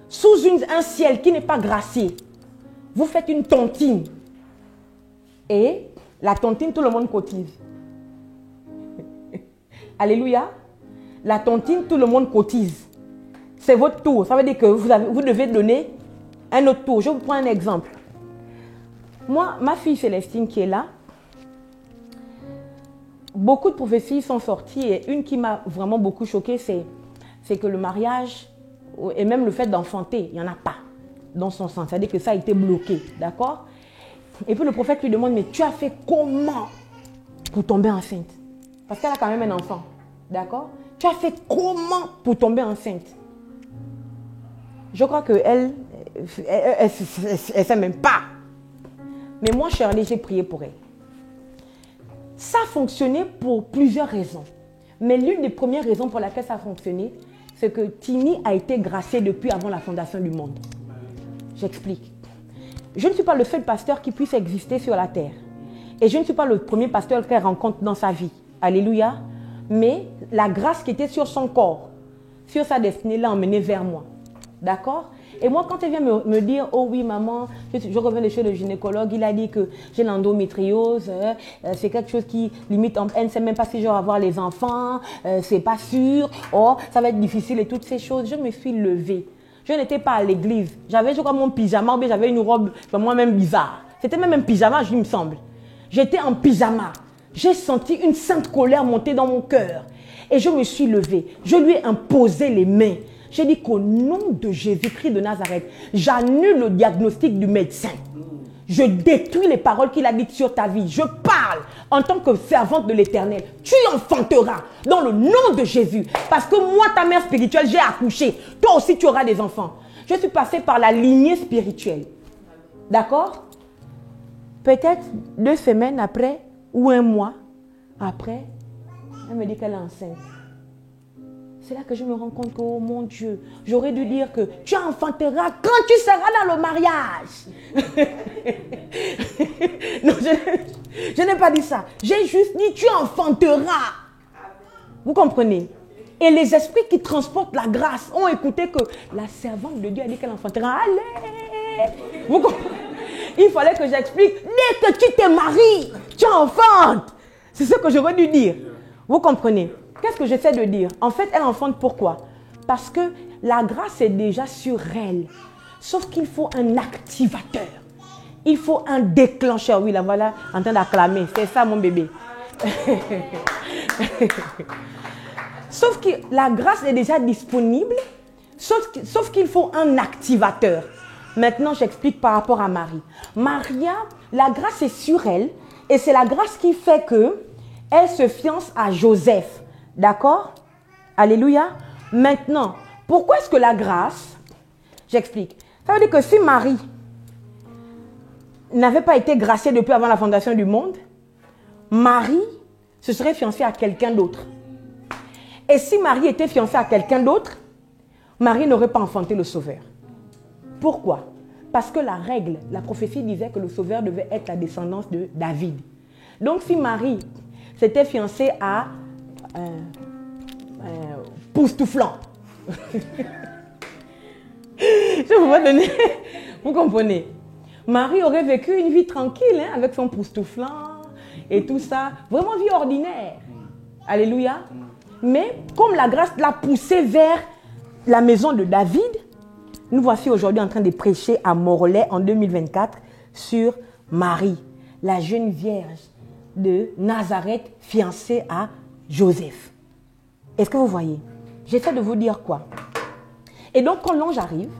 sous un ciel qui n'est pas gracié, vous faites une tontine. Et la tontine, tout le monde cotise. Alléluia. La tontine, tout le monde cotise. C'est votre tour. Ça veut dire que vous devez donner un autre tour. Je vous prends un exemple. Moi, ma fille Célestine qui est là, beaucoup de prophéties sont sorties et une qui m'a vraiment beaucoup choquée, c'est que le mariage et même le fait d'enfanter, il n'y en a pas dans son sens. C'est-à-dire que ça a été bloqué, d'accord? Et puis le prophète lui demande, mais tu as fait comment pour tomber enceinte? Parce qu'elle a quand même un enfant, d'accord? Tu as fait comment pour tomber enceinte? Je crois qu'elle ne sait même pas. Mais moi, Shirley, j'ai prié pour elle. Ça a fonctionné pour plusieurs raisons. Mais l'une des premières raisons pour laquelle ça a fonctionné, c'est que Tini a été graciée depuis avant la fondation du monde. J'explique. Je ne suis pas le seul pasteur qui puisse exister sur la terre. Et je ne suis pas le premier pasteur qu'elle rencontre dans sa vie. Alléluia. Mais la grâce qui était sur son corps, sur sa destinée, l'a emmenée vers moi. D'accord? Et moi, quand elle vient me dire, oh oui, maman, je reviens de chez le gynécologue, il a dit que j'ai l'endométriose, c'est quelque chose qui limite, elle ne sait même pas si je vais avoir les enfants, c'est pas sûr, oh, ça va être difficile et toutes ces choses. Je me suis levée. Je n'étais pas à l'église. J'avais, je crois, mon pyjama, ou bien j'avais une robe, moi-même bizarre. C'était même un pyjama, il me semble. J'étais en pyjama. J'ai senti une sainte colère monter dans mon cœur. Et je me suis levée. Je lui ai imposé les mains. J'ai dit qu'au nom de Jésus-Christ de Nazareth, j'annule le diagnostic du médecin. Je détruis les paroles qu'il a dites sur ta vie. Je parle en tant que servante de l'Éternel. Tu enfanteras dans le nom de Jésus. Parce que moi, ta mère spirituelle, j'ai accouché. Toi aussi, tu auras des enfants. Je suis passée par la lignée spirituelle. D'accord? Peut-être 2 semaines après ou 1 mois après, elle me dit qu'elle est enceinte. C'est là que je me rends compte que, oh mon Dieu, j'aurais dû dire que tu enfanteras quand tu seras dans le mariage. Non, je n'ai pas dit ça. J'ai juste dit tu enfanteras. Vous comprenez? Et les esprits qui transportent la grâce ont écouté que la servante de Dieu a dit qu'elle enfantera. Allez! Vous comprenez? Il fallait que j'explique. Dès que tu te maries, tu enfantes. C'est ce que j'aurais dû dire. Vous comprenez? Qu'est-ce que j'essaie de dire? En fait, elle enfante pourquoi? Parce que la grâce est déjà sur elle. Sauf qu'il faut un activateur. Il faut un déclencheur. Oui, la voilà en train d'acclamer. C'est ça mon bébé. Sauf que la grâce est déjà disponible. Sauf qu'il faut un activateur. Maintenant, j'explique par rapport à Marie. Maria, la grâce est sur elle. Et c'est la grâce qui fait qu'elle se fiance à Joseph. D'accord? Alléluia. Maintenant, pourquoi est-ce que la grâce, j'explique. Ça veut dire que si Marie n'avait pas été graciée depuis avant la fondation du monde, Marie se serait fiancée à quelqu'un d'autre. Et si Marie était fiancée à quelqu'un d'autre, Marie n'aurait pas enfanté le Sauveur. Pourquoi? Parce que la règle, la prophétie disait que le Sauveur devait être la descendance de David. Donc si Marie s'était fiancée à Poustouflant. Je vous vais donner. Vous comprenez? Marie aurait vécu une vie tranquille hein, avec son Poustouflant et tout ça. Vraiment vie ordinaire. Alléluia. Mais comme la grâce l'a poussée vers la maison de David, nous voici aujourd'hui en train de prêcher à Morlaix en 2024 sur Marie, la jeune vierge de Nazareth fiancée à Joseph. Est-ce que vous voyez? J'essaie de vous dire quoi? Et donc, quand l'ange arrive,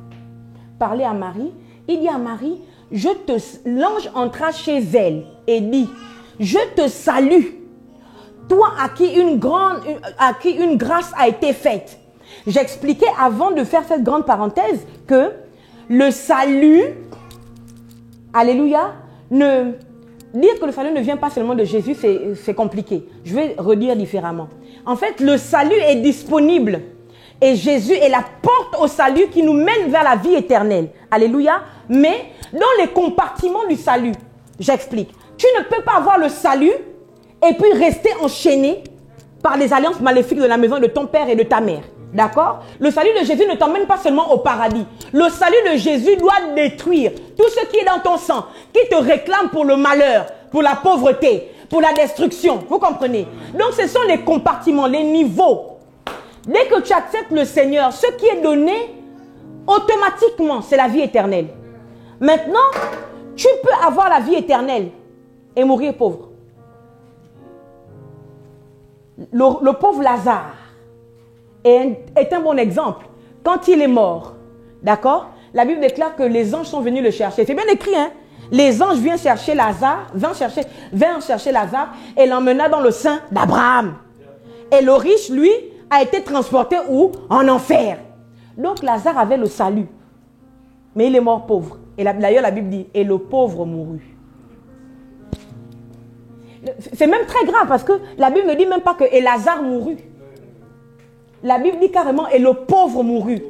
parler à Marie, il dit à Marie, l'ange entra chez elle et dit, je te salue, toi à qui une grâce a été faite. J'expliquais avant de faire cette grande parenthèse que le salut, alléluia, dire que le salut ne vient pas seulement de Jésus, c'est compliqué. Je vais redire différemment. En fait, le salut est disponible. Et Jésus est la porte au salut qui nous mène vers la vie éternelle. Alléluia. Mais dans les compartiments du salut, j'explique. Tu ne peux pas avoir le salut et puis rester enchaîné par les alliances maléfiques de la maison de ton père et de ta mère. D'accord? Le salut de Jésus ne t'emmène pas seulement au paradis. Le salut de Jésus doit détruire tout ce qui est dans ton sang, qui te réclame pour le malheur, pour la pauvreté, pour la destruction. Vous comprenez? Donc ce sont les compartiments, les niveaux. Dès que tu acceptes le Seigneur, ce qui est donné, automatiquement, c'est la vie éternelle. Maintenant, tu peux avoir la vie éternelle et mourir pauvre. Le pauvre Lazare est un bon exemple. Quand il est mort, d'accord? La Bible déclare que les anges sont venus le chercher. C'est bien écrit, hein? Les anges vinrent chercher Lazare, vinrent chercher Lazare et l'emmena dans le sein d'Abraham. Et le riche, lui, a été transporté où? En enfer. Donc Lazare avait le salut. Mais il est mort pauvre. Et d'ailleurs, la Bible dit, et le pauvre mourut. C'est même très grave parce que la Bible ne dit même pas que Lazare mourut. La Bible dit carrément et le pauvre mourut.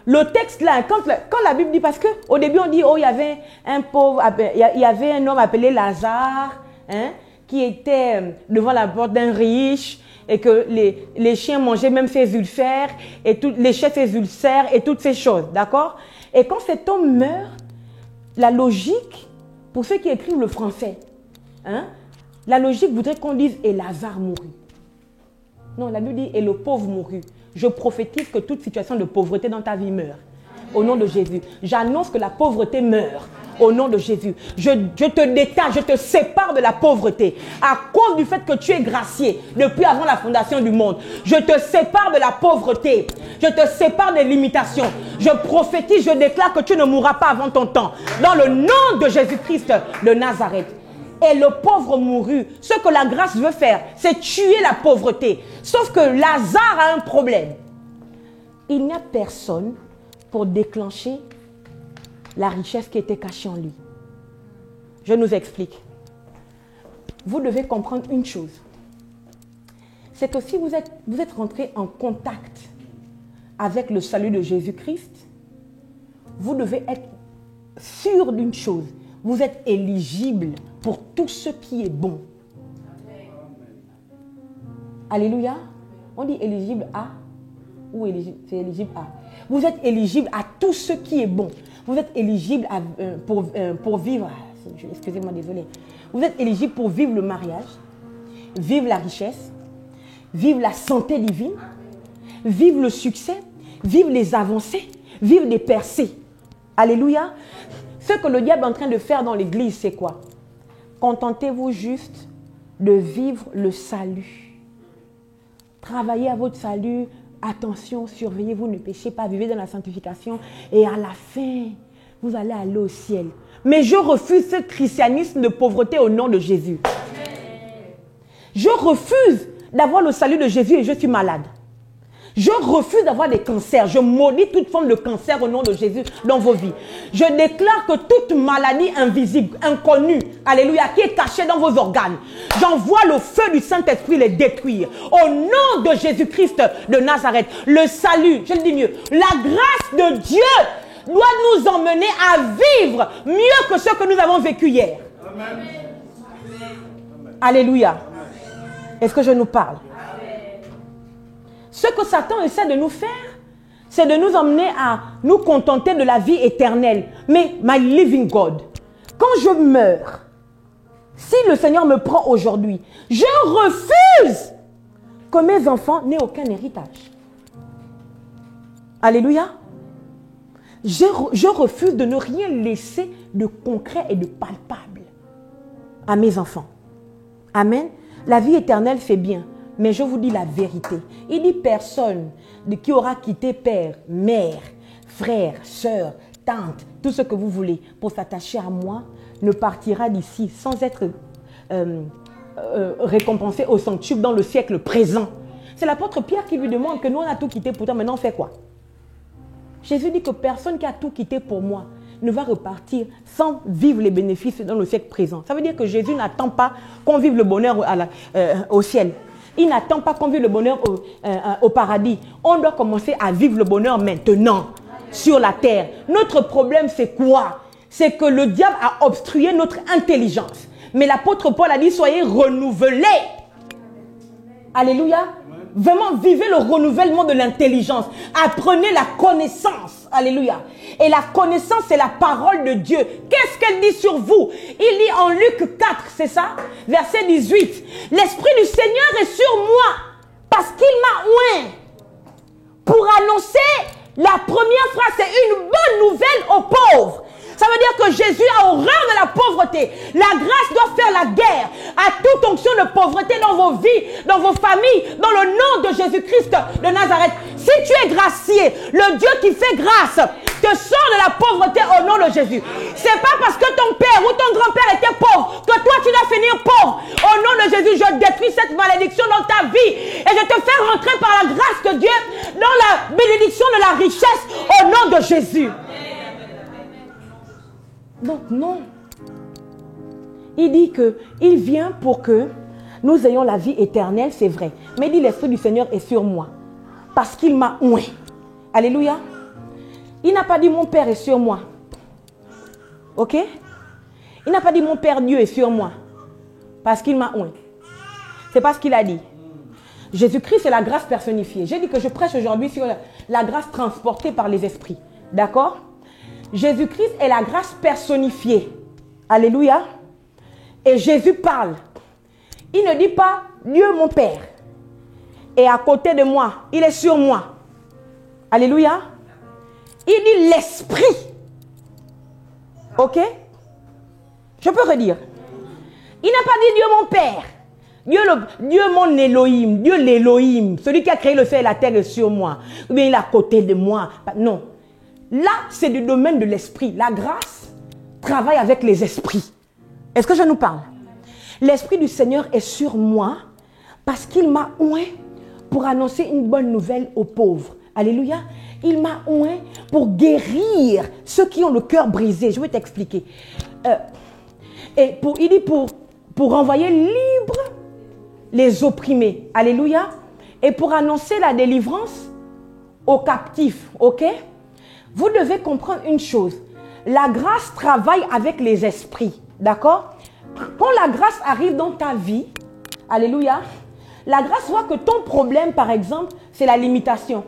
Le texte là, quand la Bible dit, parce qu'au début on dit, oh, il y avait un pauvre, il y avait un homme appelé Lazare, hein, qui était devant la porte d'un riche, et que les chiens mangeaient même ses ulcères, et les chiens ses ulcères, et toutes ces choses, d'accord? Et quand cet homme meurt, la logique, pour ceux qui écrivent le français, hein, la logique voudrait qu'on dise, et Lazare mourut. Non, la Bible dit, et le pauvre mourut. Je prophétise que toute situation de pauvreté dans ta vie meurt. Au nom de Jésus. J'annonce que la pauvreté meurt. Au nom de Jésus. Je te détache, je te sépare de la pauvreté. À cause du fait que tu es gracié depuis avant la fondation du monde. Je te sépare de la pauvreté. Je te sépare des limitations. Je prophétise, je déclare que tu ne mourras pas avant ton temps. Dans le nom de Jésus-Christ de Nazareth. Et le pauvre mourut. Ce que la grâce veut faire, c'est tuer la pauvreté. Sauf que Lazare a un problème. Il n'y a personne pour déclencher la richesse qui était cachée en lui. Je nous explique. Vous devez comprendre une chose. C'est aussi vous êtes rentré en contact avec le salut de Jésus-Christ. Vous devez être sûr d'une chose. Vous êtes éligible pour tout ce qui est bon. Alléluia. On dit éligible à ou éligible, c'est éligible à. Vous êtes éligible à tout ce qui est bon. Vous êtes éligible pour vivre. Excusez-moi, désolé. Vous êtes éligible pour vivre le mariage, vivre la richesse, vivre la santé divine, vivre le succès, vivre les avancées, vivre les percées. Alléluia. Ce que le diable est en train de faire dans l'église, c'est quoi? Contentez-vous juste de vivre le salut. Travaillez à votre salut. Attention, surveillez-vous, ne péchez pas, vivez dans la sanctification. Et à la fin, vous allez aller au ciel. Mais je refuse ce christianisme de pauvreté au nom de Jésus. Je refuse d'avoir le salut de Jésus et je suis malade. Je refuse d'avoir des cancers. Je maudis toute forme de cancer au nom de Jésus dans vos vies. Je déclare que toute maladie invisible, inconnue, alléluia, qui est cachée dans vos organes, j'envoie le feu du Saint-Esprit les détruire. Au nom de Jésus-Christ de Nazareth, le salut, je le dis mieux, la grâce de Dieu doit nous emmener à vivre mieux que ce que nous avons vécu hier. Amen. Alléluia. Est-ce que je nous parle? Ce que Satan essaie de nous faire, c'est de nous emmener à nous contenter de la vie éternelle. Mais, my living God, quand je meurs, si le Seigneur me prend aujourd'hui, je refuse que mes enfants n'aient aucun héritage. Alléluia. Je refuse de ne rien laisser de concret et de palpable à mes enfants. Amen. La vie éternelle, c'est bien. Mais je vous dis la vérité. Il dit personne qui aura quitté père, mère, frère, soeur, tante, tout ce que vous voulez pour s'attacher à moi ne partira d'ici sans être récompensé au centuple dans le siècle présent. C'est l'apôtre Pierre qui lui demande que nous on a tout quitté pourtant maintenant on fait quoi? Jésus dit que personne qui a tout quitté pour moi ne va repartir sans vivre les bénéfices dans le siècle présent. Ça veut dire que Jésus n'attend pas qu'on vive le bonheur au ciel. Il n'attend pas qu'on vive le bonheur au paradis. On doit commencer à vivre le bonheur maintenant, sur la terre. Notre problème, c'est quoi? C'est que le diable a obstrué notre intelligence. Mais l'apôtre Paul a dit, soyez renouvelés. Alléluia. Vraiment, vivez le renouvellement de l'intelligence. Apprenez la connaissance. Alléluia. Et la connaissance, c'est la parole de Dieu. Qu'est-ce qu'elle dit sur vous? Il lit en Luc 4, c'est ça? Verset 18. L'Esprit du Seigneur est sur moi parce qu'il m'a oint pour annoncer la première phrase. C'est une bonne nouvelle aux pauvres. Ça veut dire que Jésus a horreur de la pauvreté. La grâce doit faire la guerre à toute onction de pauvreté dans vos vies, dans vos familles, dans le nom de Jésus-Christ de Nazareth. Si tu es gracié, le Dieu qui fait grâce te sort de la pauvreté au nom de Jésus. C'est pas parce que ton père ou ton grand-père était pauvre que toi tu dois finir pauvre. Au nom de Jésus, je détruis cette malédiction dans ta vie et je te fais rentrer par la grâce de Dieu dans la bénédiction de la richesse au nom de Jésus. Donc non, Il dit qu'il vient pour que nous ayons la vie éternelle, c'est vrai. Mais il dit l'Esprit du Seigneur est sur moi. Parce qu'il m'a oint. Alléluia. Il n'a pas dit mon Père est sur moi. Ok? Il n'a pas dit mon Père Dieu est sur moi. Parce qu'il m'a oint. C'est pas ce qu'il a dit. Jésus-Christ est la grâce personnifiée. J'ai dit que je prêche aujourd'hui sur la grâce transportée par les esprits. D'accord? Jésus-Christ est la grâce personnifiée. Alléluia. Et Jésus parle. Il ne dit pas Dieu mon Père est à côté de moi. Il est sur moi. Alléluia. Il dit l'Esprit. Ok? Je peux redire. Il n'a pas dit Dieu mon Père. Dieu mon Elohim. Dieu l'Elohim. Celui qui a créé le ciel et la terre est sur moi. Ou bien il est à côté de moi. Non. Là, c'est du domaine de l'esprit. La grâce travaille avec les esprits. Est-ce que je nous parle? L'Esprit du Seigneur est sur moi parce qu'il m'a oint pour annoncer une bonne nouvelle aux pauvres. Alléluia. Il m'a oint pour guérir ceux qui ont le cœur brisé. Je vais t'expliquer. Il dit pour renvoyer libre les opprimés. Alléluia. Et pour annoncer la délivrance aux captifs. Ok? Vous devez comprendre une chose. La grâce travaille avec les esprits. D'accord? Quand la grâce arrive dans ta vie, alléluia, la grâce voit que ton problème, par exemple, c'est la limitation.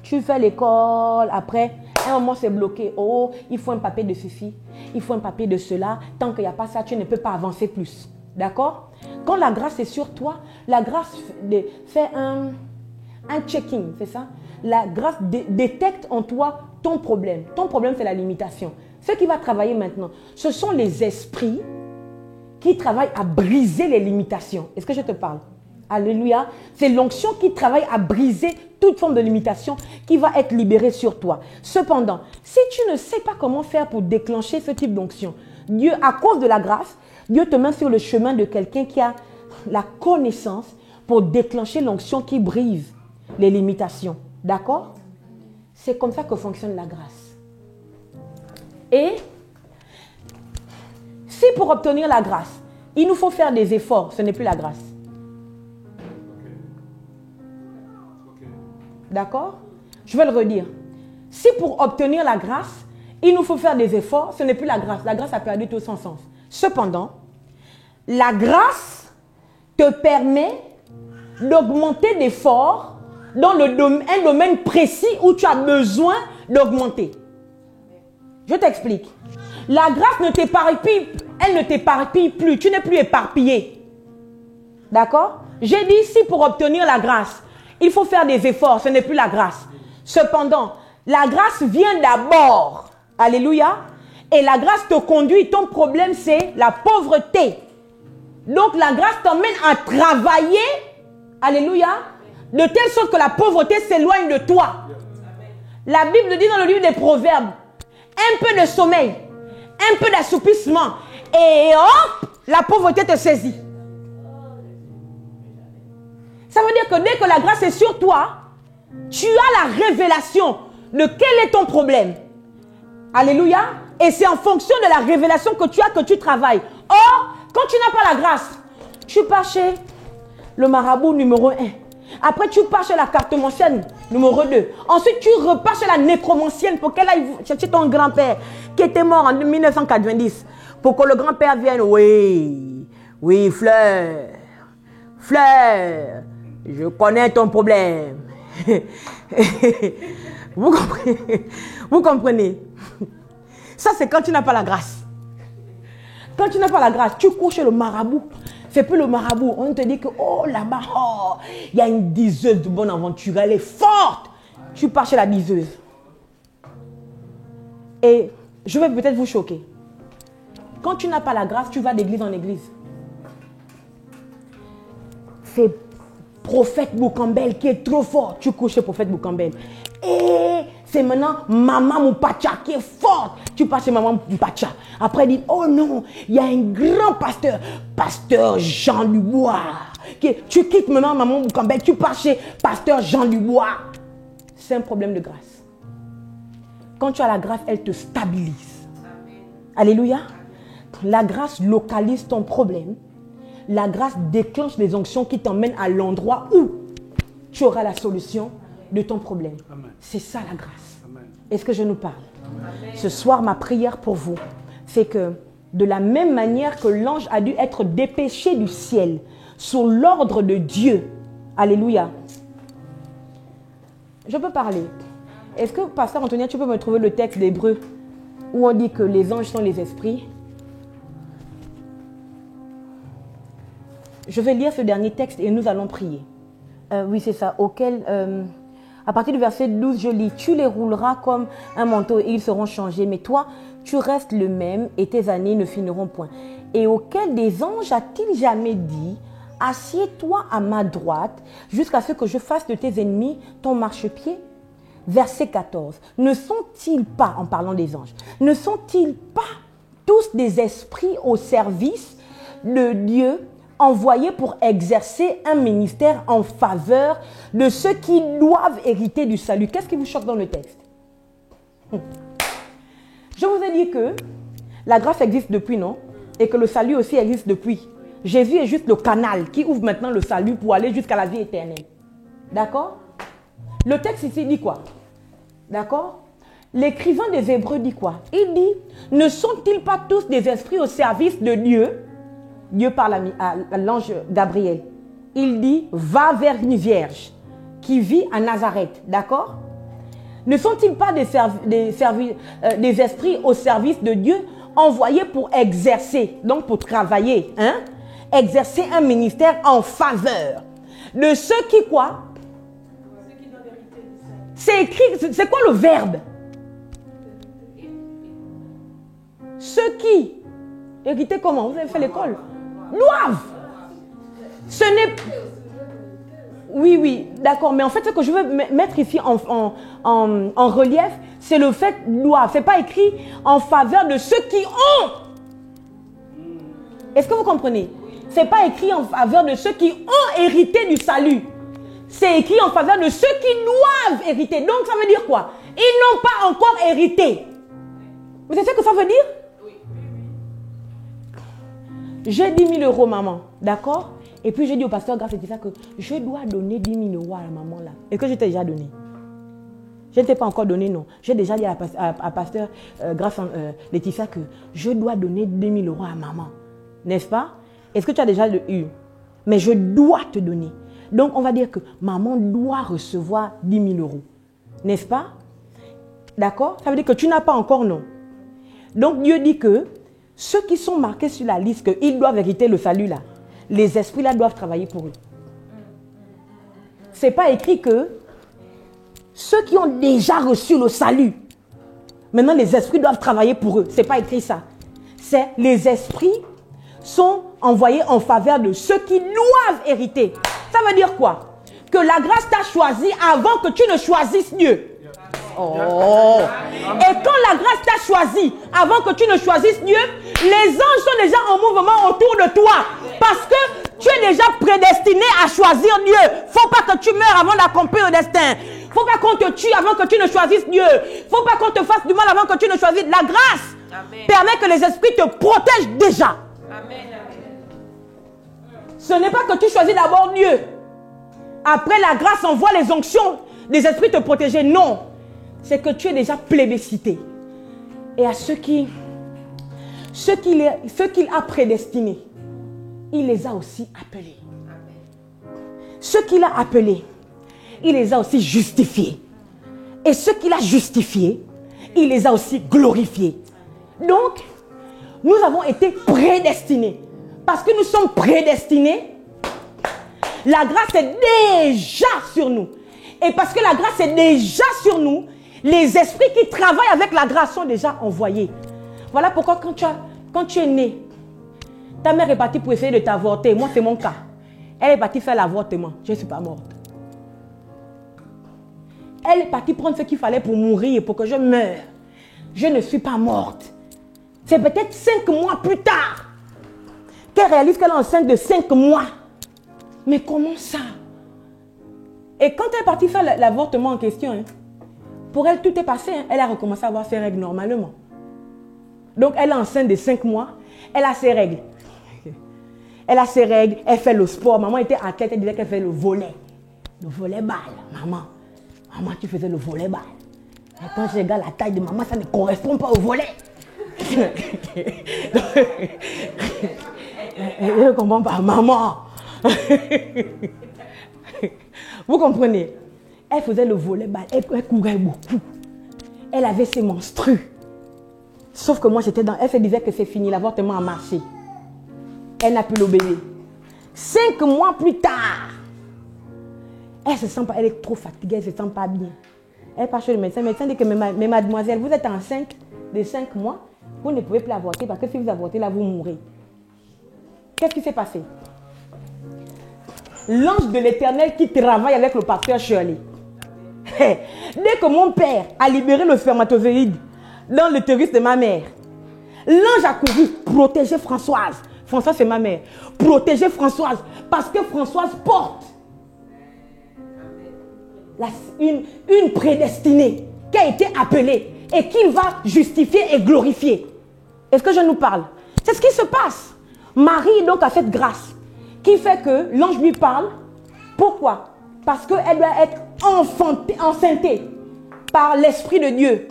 Tu fais l'école, après, à un moment c'est bloqué. Oh, il faut un papier de ceci, il faut un papier de cela. Tant qu'il n'y a pas ça, tu ne peux pas avancer plus. D'accord? Quand la grâce est sur toi, la grâce fait un checking, c'est ça? La grâce détecte en toi ton problème. Ton problème, c'est la limitation. Ce qui va travailler maintenant, ce sont les esprits qui travaillent à briser les limitations. Est-ce que je te parle? Alléluia. C'est l'onction qui travaille à briser toute forme de limitation qui va être libérée sur toi. Cependant, si tu ne sais pas comment faire pour déclencher ce type d'onction, Dieu, à cause de la grâce, Dieu te met sur le chemin de quelqu'un qui a la connaissance pour déclencher l'onction qui brise les limitations. D'accord? C'est comme ça que fonctionne la grâce. Et si pour obtenir la grâce, il nous faut faire des efforts, ce n'est plus la grâce. D'accord? Je vais le redire. Si pour obtenir la grâce, il nous faut faire des efforts, ce n'est plus la grâce. La grâce a perdu tout son sens. Cependant, la grâce te permet d'augmenter d'efforts dans un domaine précis où tu as besoin d'augmenter. Je t'explique. La grâce ne t'éparpille, elle ne t'éparpille plus. Tu n'es plus éparpillé. D'accord? J'ai dit, si pour obtenir la grâce, il faut faire des efforts, ce n'est plus la grâce. Cependant, la grâce vient d'abord. Alléluia. Et la grâce te conduit. Ton problème, c'est la pauvreté. Donc, la grâce t'emmène à travailler. Alléluia. De telle sorte que la pauvreté s'éloigne de toi. La Bible dit dans le livre des Proverbes, un peu de sommeil, un peu d'assoupissement, et hop, la pauvreté te saisit. Ça veut dire que dès que la grâce est sur toi, tu as la révélation de quel est ton problème. Alléluia. Et c'est en fonction de la révélation que tu as que tu travailles. Or, quand tu n'as pas la grâce, tu pars chez le marabout numéro 1. Après, tu pars chez la cartomancienne numéro 2. Ensuite, tu repars chez la nécromancienne pour qu'elle aille chercher ton grand-père qui était mort en 1990. Pour que le grand-père vienne. Oui, Fleur, je connais ton problème. Vous comprenez? Vous comprenez? Ça, c'est quand tu n'as pas la grâce. Quand tu n'as pas la grâce, tu cours chez le marabout. C'est plus le marabout. On te dit que, oh, là-bas, oh, il y a une diseuse de bonne aventure. Elle est forte. Tu pars chez la diseuse. Et je vais peut-être vous choquer. Quand tu n'as pas la grâce, tu vas d'église en église. C'est prophète Boukambel qui est trop fort. Tu couches chez prophète Boukambel. Et c'est maintenant Maman Moupacha qui est forte. Tu passes chez Maman Moupacha. Après, il dit, oh non, il y a un grand pasteur, pasteur Jean Dubois. Tu quittes maintenant Maman Boukambel, tu pars chez pasteur Jean Dubois. C'est un problème de grâce. Quand tu as la grâce, elle te stabilise. Alléluia. la grâce localise ton problème. La grâce déclenche les onctions qui t'emmènent à l'endroit où tu auras la solution de ton problème. C'est ça la grâce. Est-ce que je nous parle? Amen. Ce soir, ma prière pour vous, c'est que de la même manière que l'ange a dû être dépêché du ciel sous l'ordre de Dieu. Alléluia. Je peux parler. Est-ce que, pasteur Antonia, tu peux me trouver le texte d'Hébreux où on dit que les anges sont les esprits? Je vais lire ce dernier texte et nous allons prier. Oui, c'est ça. À partir du verset 12, je lis « Tu les rouleras comme un manteau et ils seront changés, mais toi, tu restes le même et tes années ne finiront point. » Et auquel des anges a-t-il jamais dit « Assieds-toi à ma droite jusqu'à ce que je fasse de tes ennemis ton marchepied » Verset 14. Ne sont-ils pas, en parlant des anges, ne sont-ils pas tous des esprits au service de Dieu envoyés pour exercer un ministère en faveur de ceux qui doivent hériter du salut? Qu'est-ce qui vous choque dans le texte? Je vous ai dit que la grâce existe depuis, non? Et que le salut aussi existe depuis. Jésus est juste le canal qui ouvre maintenant le salut pour aller jusqu'à la vie éternelle. D'accord? Le texte ici dit quoi? D'accord? L'écrivain des Hébreux dit quoi? Il dit, ne sont-ils pas tous des esprits au service de Dieu? Dieu parle à l'ange Gabriel. Il dit, va vers une vierge qui vit à Nazareth. D'accord? Ne sont-ils pas des esprits au service de Dieu envoyés pour exercer, donc pour travailler, hein? Exercer un ministère en faveur de ceux qui quoi? C'est écrit, c'est quoi le verbe? Ceux qui, hériter comment? Vous avez fait l'école? Doivent. Ce n'est... Oui, d'accord. Mais en fait, ce que je veux mettre ici en relief, c'est le fait doivent. Ce n'est pas écrit en faveur de ceux qui ont. Est-ce que vous comprenez? Ce n'est pas écrit en faveur de ceux qui ont hérité du salut. C'est écrit en faveur de ceux qui doivent hériter. Donc, ça veut dire quoi? Ils n'ont pas encore hérité. Vous savez ce que ça veut dire? J'ai 10 000 euros, maman. D'accord? Et puis, j'ai dit au pasteur Grâce Laetitia que je dois donner 10 000 euros à la maman là. Et que je t'ai déjà donné. Je ne t'ai pas encore donné, non. J'ai déjà dit à pasteur Grâce Laetitia que je dois donner 10 000 euros à maman. N'est-ce pas? Est-ce que tu as déjà eu? Mais je dois te donner. Donc, on va dire que maman doit recevoir 10 000 euros. N'est-ce pas? D'accord? Ça veut dire que tu n'as pas encore, non. Donc, Dieu dit que ceux qui sont marqués sur la liste, qu'ils doivent hériter le salut là, les esprits là doivent travailler pour eux. Ce n'est pas écrit que ceux qui ont déjà reçu le salut, maintenant les esprits doivent travailler pour eux. Ce n'est pas écrit ça. C'est les esprits sont envoyés en faveur de ceux qui doivent hériter. Ça veut dire quoi? Que la grâce t'a choisi avant que tu ne choisisses Dieu. Oh. Et quand la grâce t'a choisi avant que tu ne choisisses Dieu, les anges sont déjà en mouvement autour de toi. Parce que tu es déjà prédestiné à choisir Dieu. Faut pas que tu meurs avant d'accomplir le destin. Faut pas qu'on te tue avant que tu ne choisisses Dieu. Faut pas qu'on te fasse du mal avant que tu ne choisisses. La grâce permet que les esprits te protègent déjà. Amen. Ce n'est pas que tu choisis d'abord Dieu. Après la grâce envoie les onctions des esprits te protéger. Non. C'est que tu es déjà plébiscité. Et à ceux qu'il a prédestinés, il les a aussi appelés. Ceux qu'il a appelés, il les a aussi justifiés. Et ceux qu'il a justifiés, il les a aussi glorifiés. Donc, nous avons été prédestinés. Parce que nous sommes prédestinés, la grâce est déjà sur nous. Et parce que la grâce est déjà sur nous, les esprits qui travaillent avec la grâce sont déjà envoyés. Voilà pourquoi quand tu es né, ta mère est partie pour essayer de t'avorter. Moi, c'est mon cas. Elle est partie faire l'avortement. Je ne suis pas morte. Elle est partie prendre ce qu'il fallait pour mourir, pour que je meure. Je ne suis pas morte. C'est peut-être 5 mois plus tard qu'elle réalise qu'elle est enceinte de 5 mois. Mais comment ça? Et quand elle est partie faire l'avortement en question, pour elle, tout est passé. Elle a recommencé à avoir ses règles normalement. Donc, elle est enceinte de 5 mois. Elle a ses règles. Elle a ses règles. Elle fait le sport. Maman était athlète. Elle disait qu'elle fait le volley. Le volley-ball. Maman, tu faisais le volley-ball. Et quand je regarde la taille de maman, ça ne correspond pas au volley. Je ne comprends pas. Maman. Vous comprenez? Elle faisait le volley-ball. Elle courait beaucoup. Elle avait ses menstrues. Sauf que moi, j'étais dans... Elle se disait que c'est fini. L'avortement a marché. Elle n'a plus le bébé. 5 mois plus tard, elle se sent pas... Elle est trop fatiguée. Elle ne se sent pas bien. Elle part chez le médecin. Le médecin dit que, mais mademoiselle, vous êtes enceinte de 5 mois. Vous ne pouvez plus avorter parce que si vous avortez, là, vous mourrez. Qu'est-ce qui s'est passé? L'ange de l'Éternel qui travaille avec le pasteur Shirley. Dès que mon père a libéré le spermatozoïde dans l'utérus de ma mère, l'ange a couru protéger Françoise. Françoise, c'est ma mère. Protéger Françoise parce que Françoise porte une prédestinée qui a été appelée et qu'il va justifier et glorifier. Est-ce que je nous parle? C'est ce qui se passe. Marie donc a cette grâce qui fait que l'ange lui parle. Pourquoi? Parce qu'elle doit être enceintée par l'Esprit de Dieu.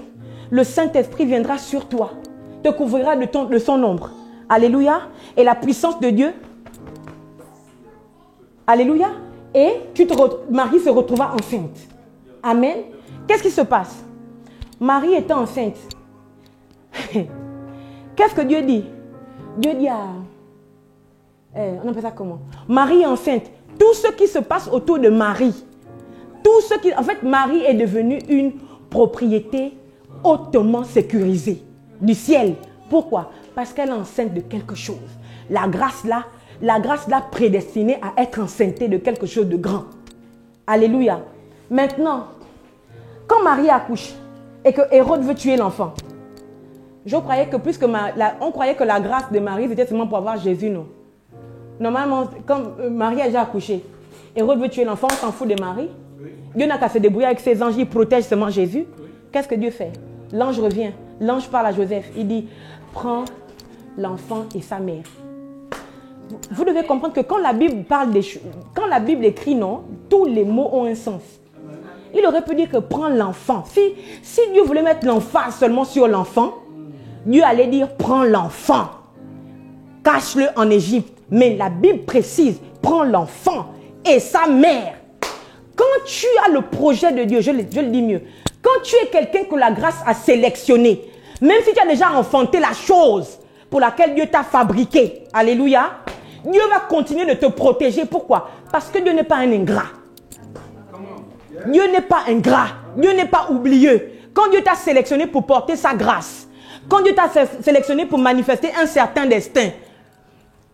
Le Saint-Esprit viendra sur toi, te couvrira de son ombre. Alléluia. Et la puissance de Dieu. Alléluia. Et Marie se retrouva enceinte. Amen. Qu'est-ce qui se passe? Marie était enceinte. Qu'est-ce que Dieu dit? Dieu dit à... on appelle ça comment? Marie est enceinte. Tout ce qui se passe autour de Marie, en fait, Marie est devenue une propriété hautement sécurisée du ciel. Pourquoi? Parce qu'elle est enceinte de quelque chose. La grâce l'a prédestinée à être enceinte de quelque chose de grand. Alléluia. Maintenant, quand Marie accouche et que Hérode veut tuer l'enfant, je croyais que on croyait que la grâce de Marie c'était seulement pour avoir Jésus, non? Normalement, quand Marie a déjà accouché, Hérode veut tuer l'enfant, on s'en fout de Marie. Oui. Dieu n'a qu'à se débrouiller avec ses anges, il protège seulement Jésus. Oui. Qu'est-ce que Dieu fait? L'ange revient, l'ange parle à Joseph, il dit, prends l'enfant et sa mère. Vous devez comprendre que quand la Bible parle des choses, quand la Bible écrit non, tous les mots ont un sens. Il aurait pu dire que prends l'enfant. Si Dieu voulait mettre l'emphase seulement sur l'enfant, Dieu allait dire prends l'enfant, cache-le en Égypte. Mais la Bible précise, prends l'enfant et sa mère. Quand tu as le projet de Dieu, je le dis mieux, quand tu es quelqu'un que la grâce a sélectionné, même si tu as déjà enfanté la chose pour laquelle Dieu t'a fabriqué, alléluia, Dieu va continuer de te protéger. Pourquoi? Parce que Dieu n'est pas un ingrat. Dieu n'est pas ingrat. Dieu n'est pas oublieux. Quand Dieu t'a sélectionné pour porter sa grâce, quand Dieu t'a sélectionné pour manifester un certain destin,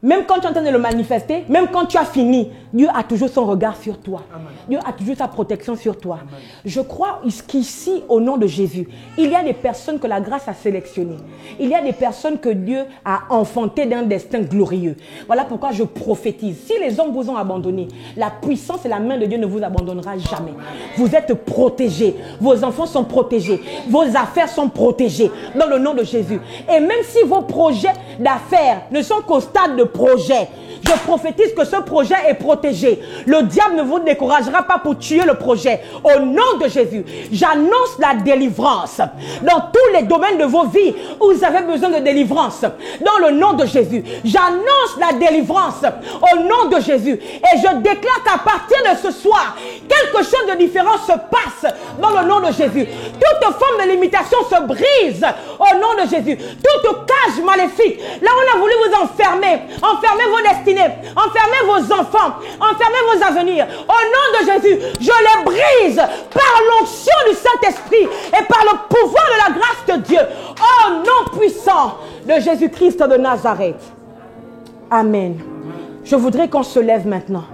même quand tu es en train de le manifester, même quand tu as fini, Dieu a toujours son regard sur toi. Amen. Dieu a toujours sa protection sur toi. Amen. Je crois qu'ici, au nom de Jésus, il y a des personnes que la grâce a sélectionnées. Il y a des personnes que Dieu a enfantées d'un destin glorieux. Voilà pourquoi je prophétise. Si les hommes vous ont abandonné, la puissance et la main de Dieu ne vous abandonnera jamais. Vous êtes protégés. Vos enfants sont protégés. Vos affaires sont protégées dans le nom de Jésus. Et même si vos projets d'affaires ne sont qu'au stade de projet, je prophétise que ce projet est protégé. Le diable ne vous découragera pas pour tuer le projet. Au nom de Jésus, j'annonce la délivrance dans tous les domaines de vos vies où vous avez besoin de délivrance. Dans le nom de Jésus, j'annonce la délivrance au nom de Jésus. Et je déclare qu'à partir de ce soir, quelque chose de différent se passe dans le nom de Jésus. Toute forme de limitation se brise au nom de Jésus. Toute cage maléfique, là où on a voulu vous enfermer, enfermer vos destinées, enfermer vos enfants, enfermer vos avenirs. Au nom de Jésus, je les brise par l'onction du Saint-Esprit et par le pouvoir de la grâce de Dieu. Au nom puissant de Jésus-Christ de Nazareth. Amen. Je voudrais qu'on se lève maintenant.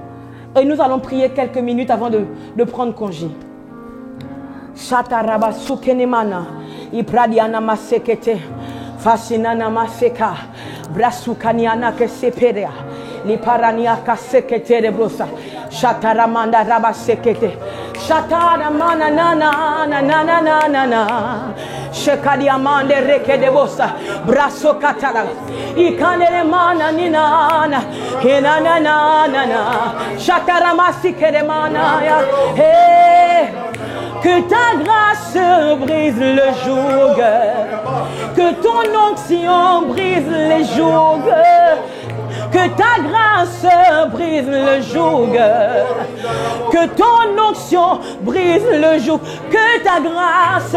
Et nous allons prier quelques minutes avant de prendre congé. Shataraba sukenemana, ipradiana masekete, fascinana maseka, brasukaniana que seperea. Liparania kasekete de brosa, shataramanda rabasekete, shataramana na na na na na na na, Shekadiamande rekedebosa. Braso katala. Ikandele mana ninana. Hinanana. Shakaramasi kedemana ya. Hey. Que ta grâce brise le joug. Que ton onction brise les jougs. Que ta grâce brise le joug. Que ton onction brise le joug. Que ta grâce